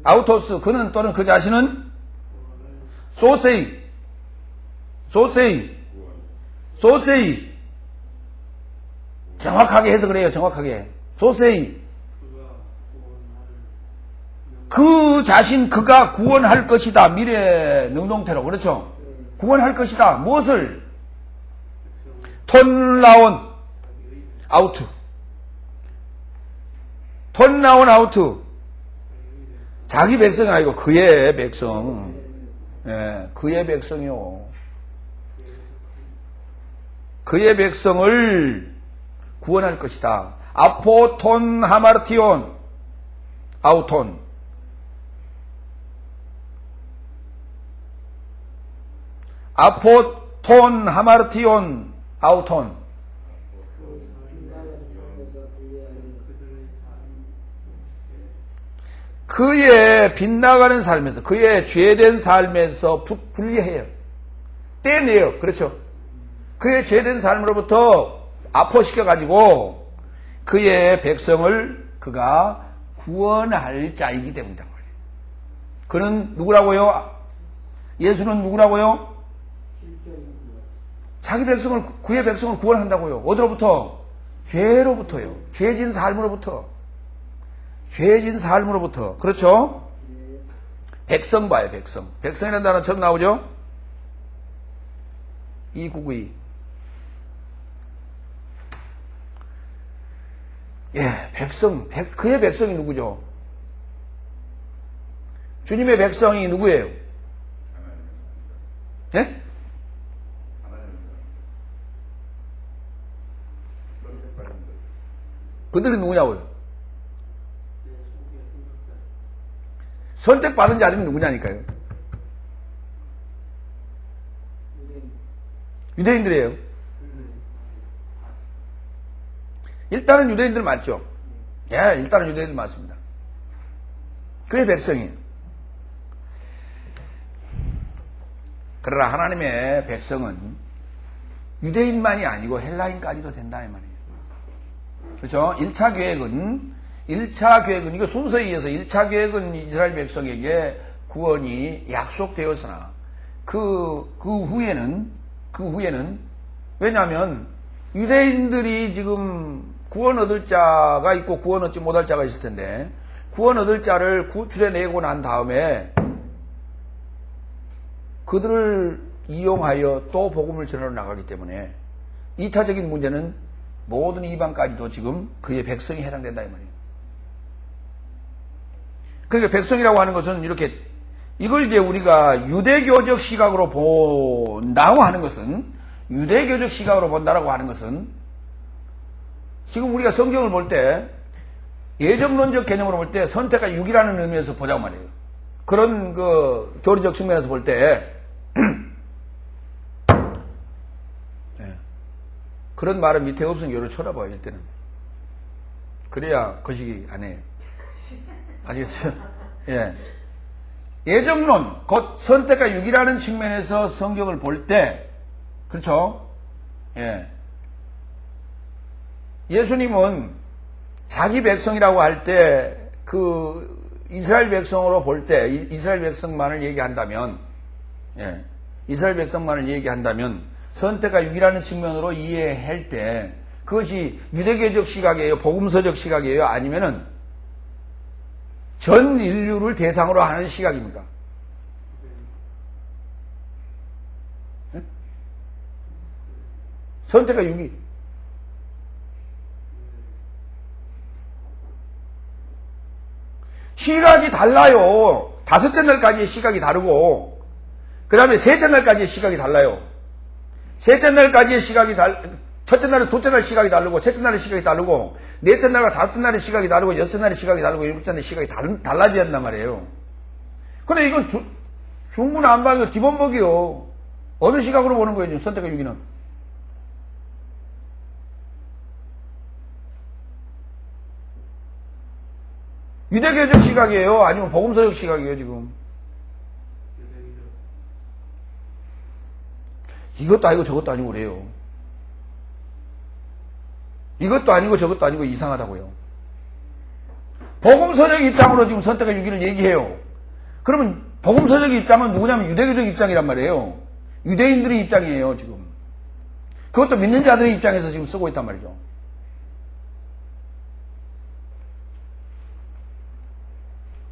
아우토스 그는 또는 그 자신은 소세이 정확하게 해서 그래요. 정확하게 소세이 그 자신 그가 구원할 것이다. 미래 능동태로 그렇죠. 구원할 것이다. 무엇을? 턴라온 아우트 자기 백성이 아니고 그의 백성. 예, 그의 백성이요. 그의 백성을 구원할 것이다. 아포톤 하마르티온 아우톤 아포톤 하마르티온 아우톤 그의 빗나가는 삶에서 그의 죄된 삶에서 분리해요. 떼내요. 그렇죠. 그의 죄된 삶으로부터 아포시켜가지고 그의 백성을 그가 구원할 자이기 때문이다. 그는 누구라고요? 예수는 누구라고요? 자기 백성을 그의 백성을 구원한다고요. 어디로부터? 죄로부터요. 죄진 삶으로부터. 그렇죠? 백성 봐요. 백성이라는 단어 처음 나오죠? 2992. 예, 백성, 그의 백성이 누구죠? 주님의 백성이 누구예요? 예? 그들은 누구냐고요? 선택받은 자들이 누구냐니까요? 유대인들이에요. 일단은 유대인들 맞죠? 예, 일단은 유대인들 맞습니다. 그의 백성이에요. 그러나 하나님의 백성은 유대인만이 아니고 헬라인까지도 된다 이 말이에요. 그렇죠? 1차 계획은 이거 순서에 의해서 1차 계획은 이스라엘 백성에게 구원이 약속되었으나 그 후에는 왜냐하면 유대인들이 지금 구원 얻을 자가 있고 구원 얻지 못할 자가 있을 텐데 구원 얻을 자를 구출해내고 난 다음에 그들을 이용하여 또 복음을 전하러 나가기 때문에 2차적인 문제는 모든 이방까지도 지금 그의 백성이 해당된다 이 말이에요. 그러니까 백성이라고 하는 것은 이렇게 이걸 이제 우리가 유대교적 시각으로 본다고 하는 것은 지금 우리가 성경을 볼 때 예정론적 개념으로 볼 때 선택과 유기라는 의미에서 보자고 말이에요. 그런 그 교리적 측면에서 볼 때 그런 말은 밑에 없으면 요를 쳐다봐요. 일단은 그래야 거시기 안 해요. 아시겠어요? 예. 예정론, 곧 선택과 유기라는 측면에서 성경을 볼 때, 그렇죠? 예. 예수님은 자기 백성이라고 할 때, 이스라엘 백성으로 볼 때, 이스라엘 백성만을 얘기한다면, 선택과 유기라는 측면으로 이해할 때, 그것이 유대교적 시각이에요? 복음서적 시각이에요? 아니면은, 전 인류를 대상으로 하는 시각입니까? 네? 선택과 유기. 시각이 달라요. 다섯째 날까지의 시각이 다르고, 그 다음에 셋째 날까지의 시각이 달라요. 셋째 날까지의 시각이 첫째 날은 둘째 날 시각이 다르고, 셋째 날의 시각이 다르고, 넷째 날과 다섯째 날의 시각이 다르고, 여섯째 날의 시각이 다르고, 일곱째 날의 시각이 달라져야 한단 말이에요. 근데 이건 중구난방이고 기본법이요. 어느 시각으로 보는 거예요, 지금 선택과 유기는? 유대교적 시각이에요? 아니면 복음서적 시각이에요, 지금? 이것도 아니고 저것도 아니고 그래요. 이것도 아니고 저것도 아니고 이상하다고요. 복음서적 입장으로 지금 선택의 유기를 얘기해요. 그러면 복음서적 입장은 누구냐면 유대교적 입장이란 말이에요. 유대인들의 입장이에요, 지금. 그것도 믿는 자들의 입장에서 지금 쓰고 있단 말이죠.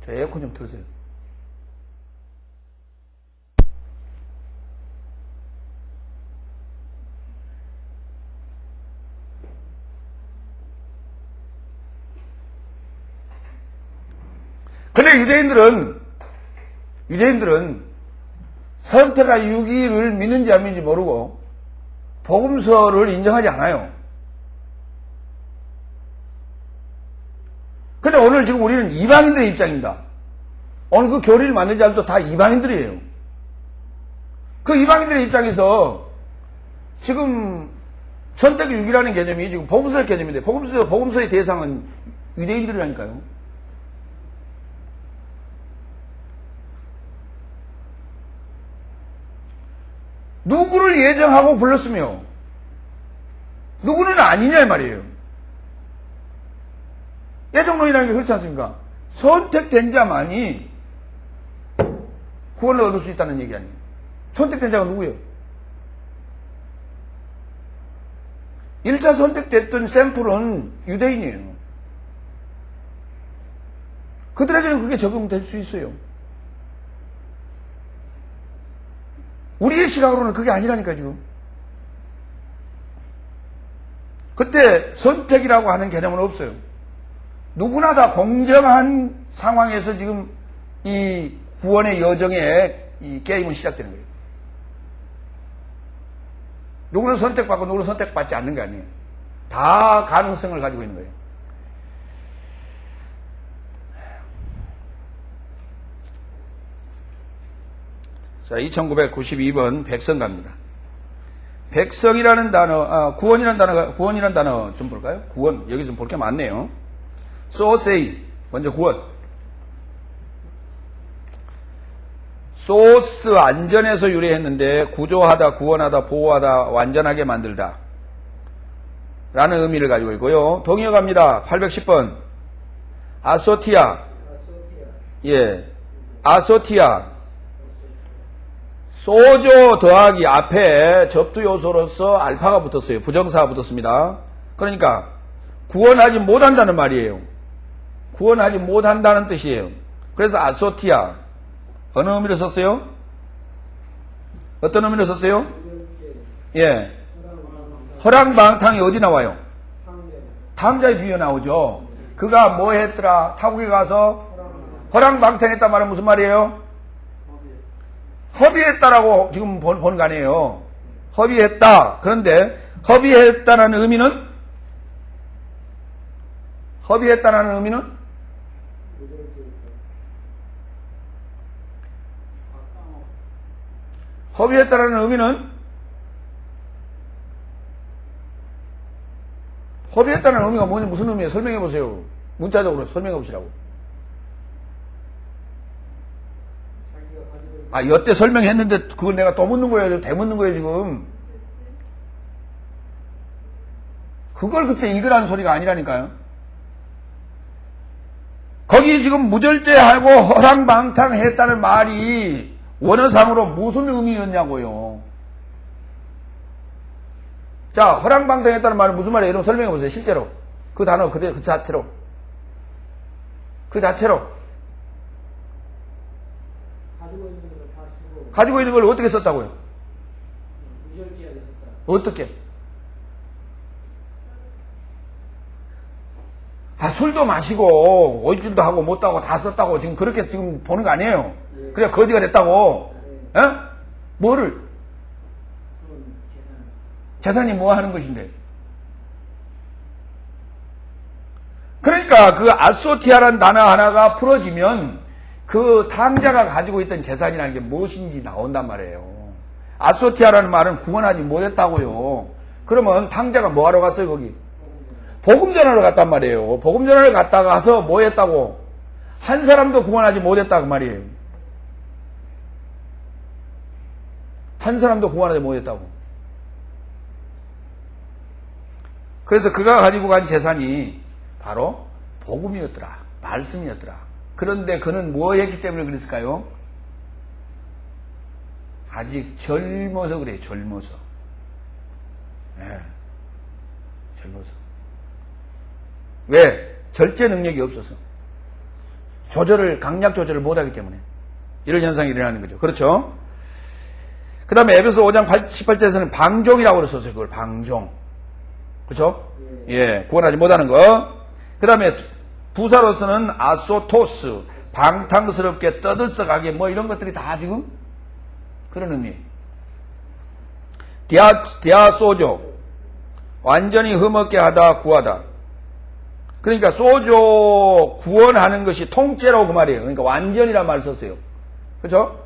저 에어컨 좀 틀으세요. 근데 유대인들은 선택과 유기를 믿는지 안 믿는지 모르고 복음서를 인정하지 않아요. 근데 오늘 지금 우리는 이방인들의 입장입니다. 오늘 그 교리를 만든 자들도 다 이방인들이에요. 그 이방인들의 입장에서 지금 선택 유기라는 개념이 지금 복음서의 개념인데 복음서의 대상은 유대인들이라니까요. 누구를 예정하고 불렀으며 누구는 아니냐 이 말이에요. 예정론이라는 게 그렇지 않습니까? 선택된 자만이 구원을 얻을 수 있다는 얘기 아니에요. 선택된 자가 누구예요? 1차 선택됐던 샘플은 유대인이에요. 그들에게는 그게 적용될 수 있어요. 우리의 시각으로는 그게 아니라니까요, 지금. 그때 선택이라고 하는 개념은 없어요. 누구나 다 공정한 상황에서 지금 이 구원의 여정에 이 게임은 시작되는 거예요. 누구는 선택받고 누구는 선택받지 않는 게 아니에요. 다 가능성을 가지고 있는 거예요. 자, 2992번 백성가입니다. 백성이라는 단어, 구원이라는 단어 좀 볼까요? 구원. 여기 좀 볼 게 많네요. so say. 먼저 구원. 소스 안전에서 유래했는데 구조하다, 구원하다, 보호하다, 완전하게 만들다. 라는 의미를 가지고 있고요. 동의어 갑니다. 810번. 아소티아. 예. 아소티아. 소조 더하기 앞에 접두 요소로서 알파가 붙었어요. 부정사가 붙었습니다. 그러니까 구원하지 못한다는 말이에요. 구원하지 못한다는 뜻이에요. 그래서 아소티아 어느 의미로 썼어요? 어떤 의미로 썼어요? 예, 허랑방탕이 어디 나와요? 탕자의 뒤에 나오죠. 그가 뭐 했더라? 타국에 가서 허랑방탕했단 말은 무슨 말이에요? 협의했다라고 지금 보는 거 아니에요. 협의했다. 그런데 협의했다라는 의미는? 협의했다라는 의미는? 협의했다라는 의미는? 협의했다는 의미가 뭐냐, 무슨 의미예요? 설명해 보세요. 문자적으로 설명해 보시라고. 아, 여태 설명했는데 그걸 내가 또 묻는 거예요? 되묻는 거예요, 지금? 그걸 글쎄 읽으라는 소리가 아니라니까요. 거기 지금 무절제하고 허랑방탕했다는 말이 원어상으로 무슨 의미였냐고요. 자, 허랑방탕했다는 말은 무슨 말이에요? 여러분 설명해 보세요. 실제로. 그 단어 그대로, 그 자체로. 그 자체로. 가지고 있는 걸 어떻게 썼다고요? 무절제하게 썼다. 어떻게? 아, 술도 마시고, 어질도 하고, 못하고, 다 썼다고, 지금 그렇게 지금 보는 거 아니에요? 네. 그래, 거지가 됐다고. 네. 어? 뭐를? 그건 재산이 뭐 하는 것인데? 그러니까 그 아소티아라는 단어 하나가 풀어지면 그 탕자가 가지고 있던 재산이라는 게 무엇인지 나온단 말이에요. 아소티아라는 말은 구원하지 못했다고요. 그러면 탕자가 뭐 하러 갔어요, 거기? 복음 전하러 갔단 말이에요. 복음 전하러 갔다가 가서 뭐 했다고? 한 사람도 구원하지 못했다고 말이에요. 한 사람도 구원하지 못했다고. 그래서 그가 가지고 간 재산이 바로 복음이었더라. 말씀이었더라. 그런데 그는 뭐 했기 때문에 그랬을까요? 아직 젊어서 그래요. 젊어서. 네. 젊어서. 왜? 절제 능력이 없어서. 강약 조절을 못하기 때문에. 이런 현상이 일어나는 거죠. 그렇죠? 그 다음에 에베소 5장 18절에서는 방종이라고 썼어요. 그걸 방종. 그렇죠? 예, 구원하지 못하는 거. 그 다음에 부사로서는 아소토스, 방탕스럽게 떠들썩하게 뭐 이런 것들이 다 지금 그런 의미. 디아소조, 완전히 흠없게 하다, 구하다. 그러니까 소조 구원하는 것이 통째로 그 말이에요. 그러니까 완전이란 말을 썼어요. 그렇죠?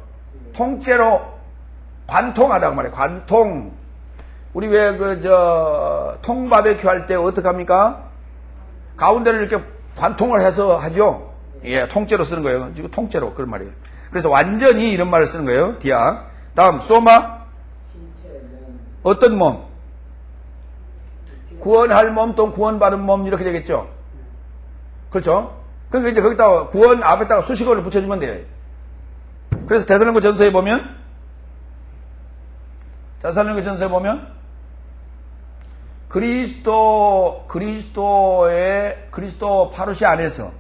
통째로 관통하다 그 말이에요. 관통. 우리 왜 통 바베큐 할 때 어떻게 합니까? 가운데를 이렇게 관통을 해서 하죠. 예, 통째로 쓰는 거예요. 지금 통째로 그런 말이에요. 그래서 완전히 이런 말을 쓰는 거예요. 디아. 다음 소마. 어떤 몸? 구원할 몸 또 구원받은 몸 이렇게 되겠죠. 그렇죠? 그러니까 이제 거기다가 구원 앞에다가 수식어를 붙여주면 돼요. 그래서 데살로니가 전서에 보면 그리스도 파루시 안에서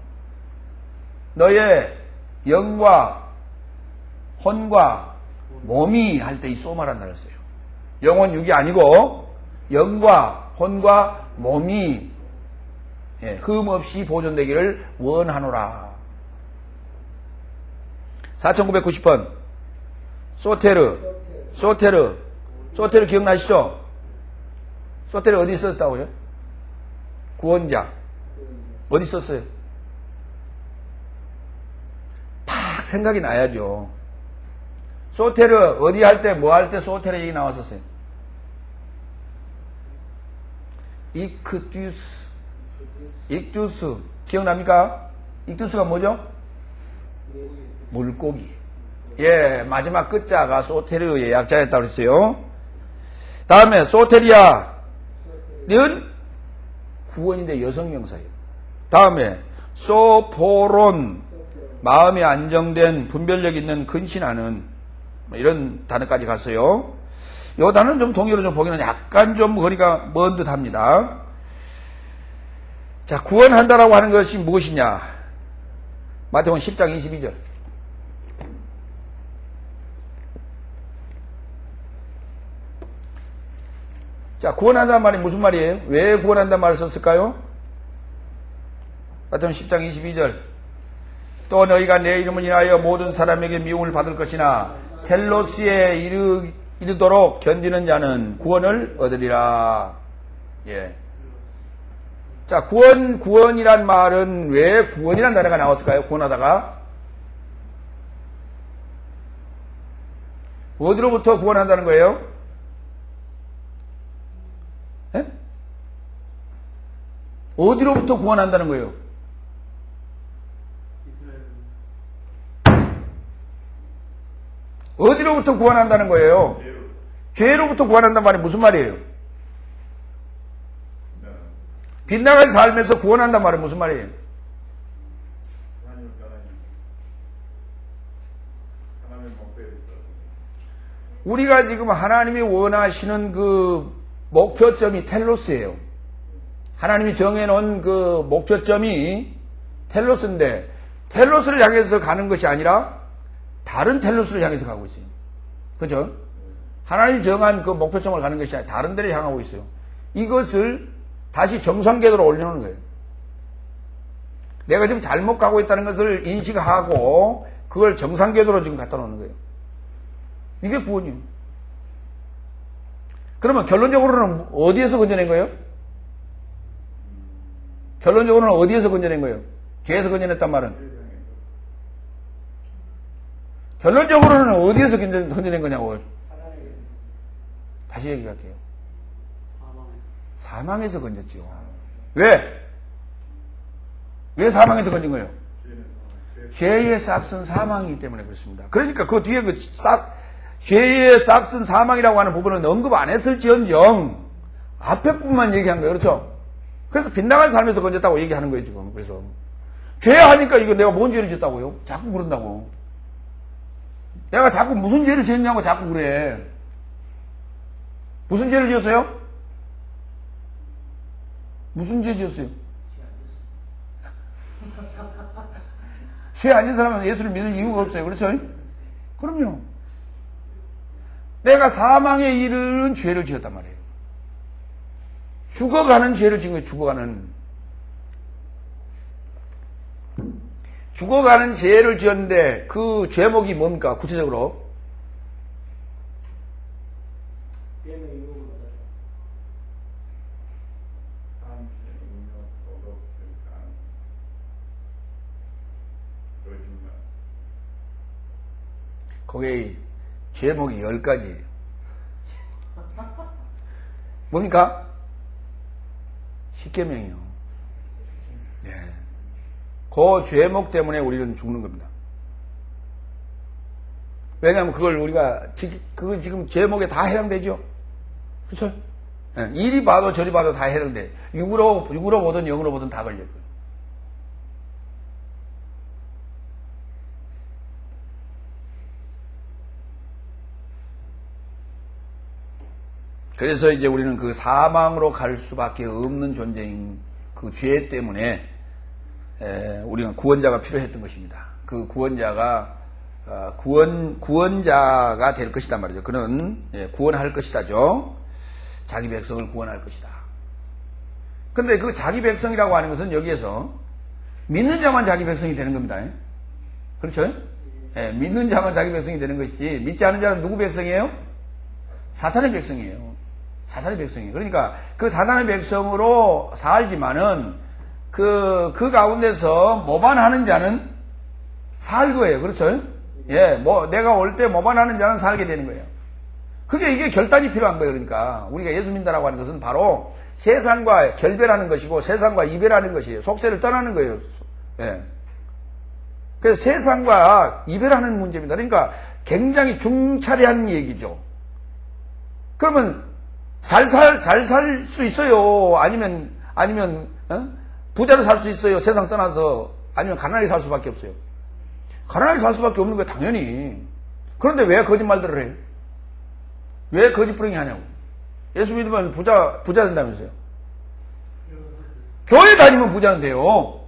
너의 영과 혼과 몸이 할 때 이 소마란 단어를 써요. 영혼 육이 아니고 영과 혼과 몸이 흠 없이 보존되기를 원하노라. 4990번 소테르 기억나시죠? 소테르 어디 있었다고요? 구원자. 어디 있었어요? 팍 생각이 나야죠. 소테르 어디 할 때 뭐 할 때 소테르 얘기 나왔었어요? 익두스 기억납니까? 익두스가 뭐죠? 물고기. 예, 마지막 끝자가 소테르의 약자였다고 그랬어요. 다음에 소테리아는 구원인데 여성명사예요. 다음에 소포론 마음이 안정된 분별력 있는 근신하는 이런 단어까지 갔어요. 이 단어는 좀 동의로 좀 보기는 약간 좀 거리가 먼 듯 합니다. 자, 구원한다라고 하는 것이 무엇이냐? 마태복음 10장 22절. 자, 구원한다는 말이 무슨 말이에요? 왜 구원한다는 말을 썼을까요? 마태복음 10장 22절. 또 너희가 내 이름을 인하여 모든 사람에게 미움을 받을 것이나 텔로스에 이르도록 견디는 자는 구원을 얻으리라. 예. 자, 구원이란 말은 왜 구원이란 단어가 나왔을까요? 구원하다가. 어디로부터 구원한다는 거예요? 예? 어디로부터 구원한다는 거예요? 어디로부터 구원한다는 거예요? 죄로부터 구원한다는 말이 무슨 말이에요? 빗나가게 살면서 구원한다는 말이 무슨 말이에요? 우리가 지금 하나님이 원하시는 그 목표점이 텔로스예요. 하나님이 정해놓은 그 목표점이 텔로스인데 텔로스를 향해서 가는 것이 아니라 다른 텔로스를 향해서 가고 있어요. 그죠? 하나님이 정한 그 목표점을 가는 것이 아니라 다른 데를 향하고 있어요. 이것을 다시 정상궤도로 올려놓는 거예요. 내가 지금 잘못 가고 있다는 것을 인식하고 그걸 정상궤도로 지금 갖다 놓는 거예요. 이게 구원이에요. 그러면 결론적으로는 어디에서 건져낸 거예요? 결론적으로는 어디에서 건져낸 거예요? 죄에서 건져냈단 말은? 결론적으로는 어디에서 건져낸 거냐고. 다시 얘기할게요. 사망에서 건졌죠. 왜? 왜 사망에서 건진 거예요? 죄의 싹은 사망이기 때문에 그렇습니다. 그러니까 그 뒤에 죄의 싹은 사망이라고 하는 부분은 언급 안 했을지언정 앞에뿐만 얘기한 거예요. 그렇죠? 그래서 빗나간 삶에서 건졌다고 얘기하는 거예요, 지금. 그래서. 죄하니까 이거 내가 뭔 죄를 지었다고요? 자꾸 그런다고. 내가 자꾸 무슨 죄를 지었냐고 자꾸 그래. 무슨 죄를 지었어요? 무슨 죄 지었어요? 죄 아닌 사람은 예수를 믿을 이유가 없어요. 그렇죠? 그럼요. 내가 사망에 이르는 죄를 지었단 말이에요. 죽어가는 죄를 지은 거예요. 죽어가는 죄를 지었는데 그 죄목이 뭡니까? 구체적으로 뱀의 유혹을 받아서 거기에 죄목이 10가지예요. 뭡니까? 십계명이요. 예. 그 죄목 때문에 우리는 죽는 겁니다. 왜냐하면 그걸 우리가 그거 지금 죄목에 다 해당되죠. 그렇죠? 예. 이리 봐도 저리 봐도 다 해당돼. 육으로 보든 영으로 보든 다 걸려요. 그래서 이제 우리는 그 사망으로 갈 수밖에 없는 존재인 그 죄 때문에 우리는 구원자가 필요했던 것입니다. 그 구원자가 구원자가 될 것이다 말이죠. 그는 구원할 것이다죠. 자기 백성을 구원할 것이다. 그런데 그 자기 백성이라고 하는 것은 여기에서 믿는 자만 자기 백성이 되는 겁니다. 그렇죠? 믿는 자만 자기 백성이 되는 것이지 믿지 않은 자는 누구 백성이에요? 사탄의 백성이에요. 사탄의 백성이에요. 그러니까 그 사탄의 백성으로 살지만은 그 가운데서 모반하는 자는 살 거예요. 그렇죠? 예, 내가 올 때 모반하는 자는 살게 되는 거예요. 이게 결단이 필요한 거예요. 그러니까 우리가 예수 믿는다라고 하는 것은 바로 세상과 결별하는 것이고 세상과 이별하는 것이에요. 속세를 떠나는 거예요. 예. 그래서 세상과 이별하는 문제입니다. 그러니까 굉장히 중차대한 얘기죠. 그러면 잘 살 수 있어요? 아니면 부자로 살 수 있어요? 세상 떠나서. 아니면 가난하게 살 수밖에 없어요. 가난하게 살 수밖에 없는 거예요. 당연히. 그런데 왜 거짓말들을 해요? 왜 거짓부렁이 하냐고. 예수 믿으면 부자 된다면서요. 교회 다니면 부자는 돼요.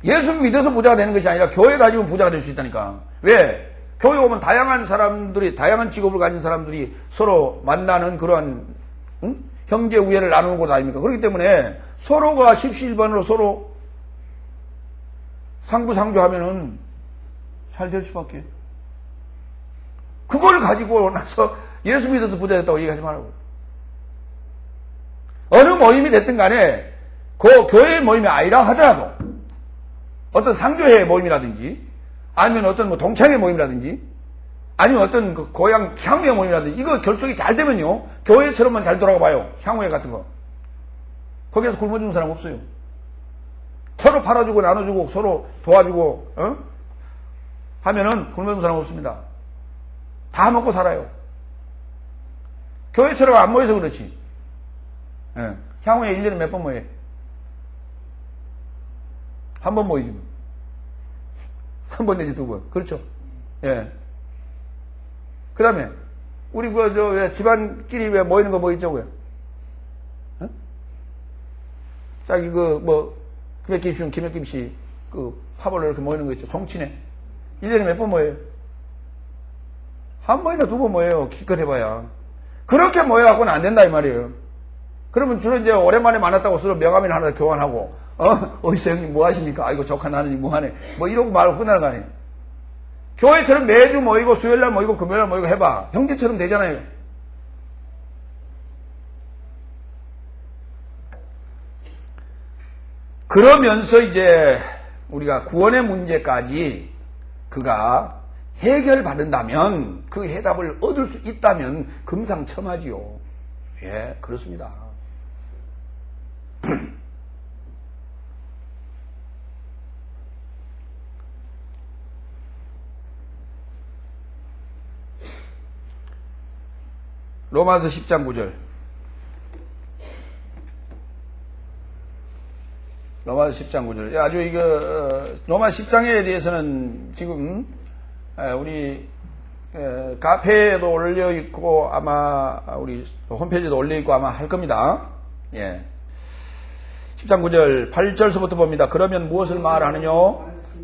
예수 믿어서 부자가 되는 것이 아니라 교회 다니면 부자가 될 수 있다니까. 왜? 교회 오면 다양한 사람들이, 다양한 직업을 가진 사람들이 서로 만나는 그런 형제 우애를 나누는 곳 아닙니까? 그렇기 때문에 서로가 십시일반으로 서로 상부상조하면은 잘 될 수밖에. 그걸 가지고 나서 예수 믿어서 부자 됐다고 얘기하지 말라고. 어느 모임이 됐든 간에 그 교회 모임이 아니라 하더라도 어떤 상교회 모임이라든지 아니면 어떤 동창회 모임이라든지 아니면 어떤 그 고향 향후회 모임이라든지 이거 결속이 잘 되면요 교회처럼만 잘 돌아가 봐요. 향후회 같은 거 거기에서 굶어 죽는 사람 없어요. 서로 팔아주고 나눠주고 서로 도와주고 하면은 굶어 죽는 사람 없습니다. 다 먹고 살아요. 교회처럼 안 모여서 그렇지. 향후회 1년에 몇 번 모여요? 한 번 모이지 뭐. 한 번 내지 두 번. 그렇죠? 예. 그 다음에, 우리 왜 집안끼리 왜 모이는 거 뭐 있죠, 왜? 자기 김혁김 씨, 파벌로 이렇게 모이는 거 있죠. 종친회. 1년에 몇 번 모여요? 한 번이나 두 번 모여요. 기껏 해봐야. 그렇게 모여갖고는 안 된다, 이 말이에요. 그러면 주로 이제 오랜만에 만났다고 서로 명함이나 하나 교환하고, 어디서 형님 뭐 하십니까? 아이고, 조카 나는 뭐 하네. 뭐 이러고 말고 끝나는 거 아니에요. 교회처럼 매주 모이고, 수요일날 모이고, 금요일날 모이고 해봐. 형제처럼 되잖아요. 그러면서 이제 우리가 구원의 문제까지 그가 해결받는다면, 그 해답을 얻을 수 있다면 금상첨화지요. 예, 그렇습니다. 로마서 10장 9절. 로마 10장 9절. 아주 이거 로마 10장에 대해서는 지금 우리 카페에도 올려 있고 아마 우리 홈페이지에도 올려 있고 아마 할 겁니다. 예. 10장 9절 8절서부터 봅니다. 그러면 무엇을 말하느냐?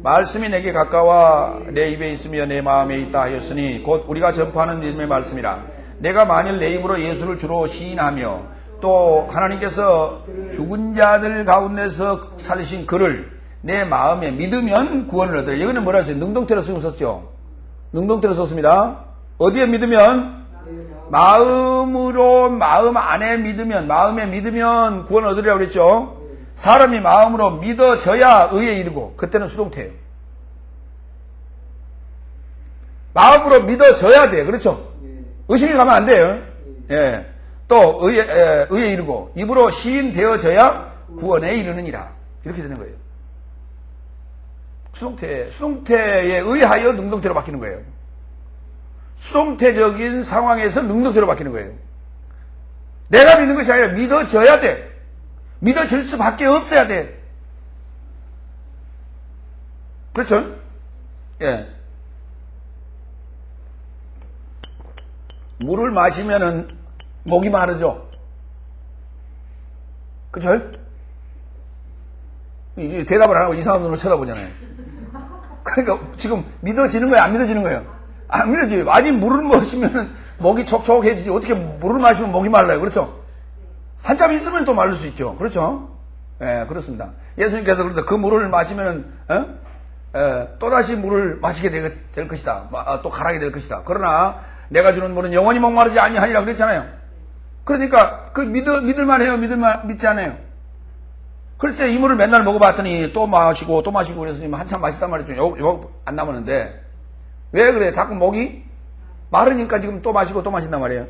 말씀이 내게 가까워 내 입에 있으며 내 마음에 있다 하였으니 곧 우리가 전파하는 믿음의 말씀이라. 내가 만일 내 입으로 예수를 주로 시인하며 또 하나님께서 죽은 자들 가운데서 살리신 그를 내 마음에 믿으면 구원을 얻으라. 이거는 뭐라 했어요? 능동태로 쓰고 썼죠. 능동태로 썼습니다. 어디에 믿으면? 마음으로, 마음 안에 믿으면, 마음에 믿으면 구원을 얻으리라고 그랬죠. 사람이 마음으로 믿어져야 의에 이르고, 그때는 수동태예요. 마음으로 믿어져야 돼. 그렇죠? 의심이 가면 안 돼요. 예. 또 의에 이르고 입으로 시인되어져야 구원에 이르느니라. 이렇게 되는 거예요. 수동태에 의하여 능동태로 바뀌는 거예요. 수동태적인 상황에서 능동태로 바뀌는 거예요. 내가 믿는 것이 아니라 믿어져야 돼. 믿어질 수밖에 없어야 돼. 그렇죠? 예. 물을 마시면은 목이 마르죠? 그죠? 대답을 안 하고 이상한 눈으로 쳐다보잖아요. 그러니까 지금 믿어지는 거예요? 안 믿어지는 거예요? 안 믿어져요. 아니, 물을 마시면 목이 촉촉해지지. 어떻게 물을 마시면 목이 말라요? 그렇죠? 한참 있으면 또 마를 수 있죠. 그렇죠? 예, 그렇습니다. 예수님께서 그런데 그 물을 마시면은, 또다시 물을 마시게 될 것이다. 또 가라게 될 것이다. 그러나 내가 주는 물은 영원히 목마르지 아니하리라 그랬잖아요. 그러니까 그 믿을만 해요? 믿지 않아요? 글쎄, 이 물을 맨날 먹어봤더니 또 마시고 그래서 한참 마시단 말이죠. 요 안 남았는데 왜 그래? 자꾸 목이 마르니까 지금 또 마신단 말이에요.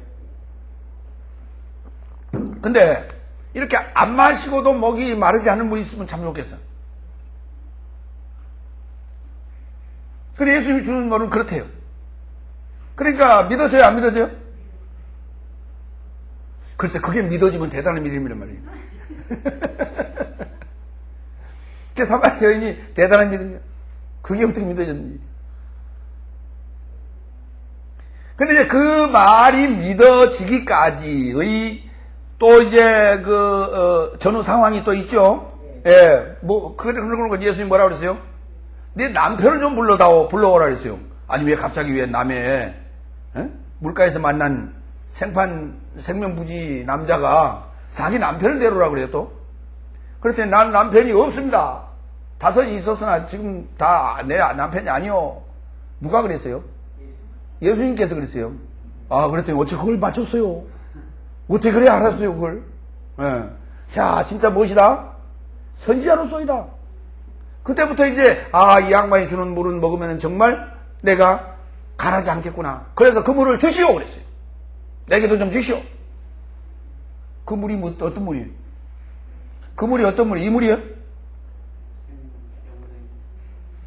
근데 이렇게 안 마시고도 목이 마르지 않는 분이 있으면 참 좋겠어. 근데 예수님이 주는 물은 그렇대요. 그러니까 믿어져요? 안 믿어져요? 글쎄, 그게 믿어지면 대단한 믿음이란 말이에요. 그 사마리아 여인이 대단한 믿음이에요. 그게 어떻게 믿어졌는지. 근데 이제 그 말이 믿어지기까지의 또 이제 전후 상황이 또 있죠. 예, 그런 거 예수님이 뭐라고 그랬어요? 네 남편을 좀 불러오라 그랬어요. 아니, 왜 갑자기 왜 남의 물가에서 만난 생명부지 남자가 자기 남편을 데려오라 그래요, 또? 그랬더니 나는 남편이 없습니다. 5이 있었으나 지금 다 내 남편이 아니요. 누가 그랬어요? 예수님께서 그랬어요. 아, 그랬더니 어떻게 그걸 맞췄어요? 어떻게 그래 알았어요, 그걸? 예. 자, 진짜 무엇이다? 선지자로서이다. 그때부터 이제, 이 양반이 주는 물은 먹으면 정말 내가 가라지 않겠구나. 그래서 그 물을 주시오, 그랬어요. 내게도 좀 주시오. 그 물이 어떤 물이에요? 그 물이 어떤 물이에요? 이 물이요?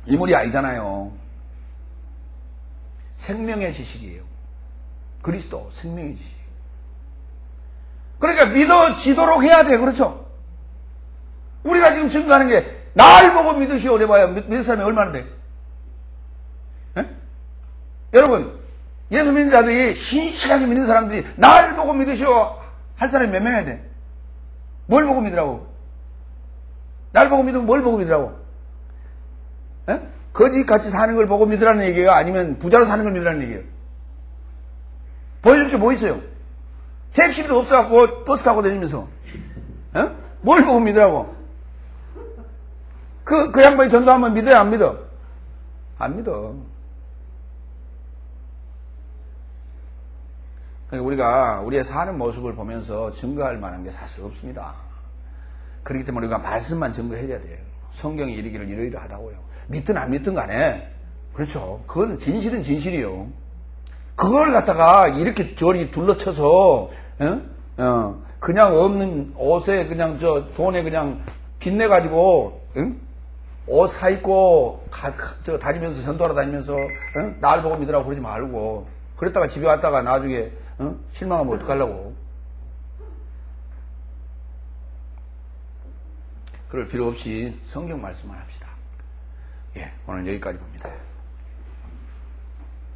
이 물이 아니잖아요. 생명의 지식이에요. 그리스도, 생명의 지식. 그러니까 믿어지도록 해야 돼. 그렇죠? 우리가 지금 증거하는 게, 날 보고 믿으시오. 그래봐야 믿을 사람이 얼마나 돼? 에? 여러분, 예수 믿는 자들이, 신실하게 믿는 사람들이, 날 보고 믿으시오. 할 사람이 몇 명이야 돼? 뭘 보고 믿으라고? 날 보고 믿으면 뭘 보고 믿으라고? 에? 거지같이 사는 걸 보고 믿으라는 얘기예요? 아니면 부자로 사는 걸 믿으라는 얘기예요? 보여줄 게 뭐 있어요? 택시비도 없어갖고 버스 타고 다니면서 뭘 보고 믿으라고? 그 양반이 전도하면 믿어요? 안 믿어? 안 믿어. 그러니까 우리가 우리의 사는 모습을 보면서 증거할 만한 게 사실 없습니다. 그렇기 때문에 우리가 말씀만 증거해야 돼요. 성경이 이르기를 이러이러하다고요. 믿든 안 믿든 간에, 그렇죠. 그건 진실은 진실이요. 그걸 갖다가 이렇게 저리 둘러쳐서 그냥 없는 옷에 그냥 돈에 그냥 빚내가지고 옷 사입고 다니면서 전도하러 다니면서 날 보고 믿으라고 그러지 말고, 그랬다가 집에 왔다가 나중에 실망하면 어떡하려고. 그럴 필요 없이 성경 말씀만 합시다. 예, 오늘 여기까지 봅니다.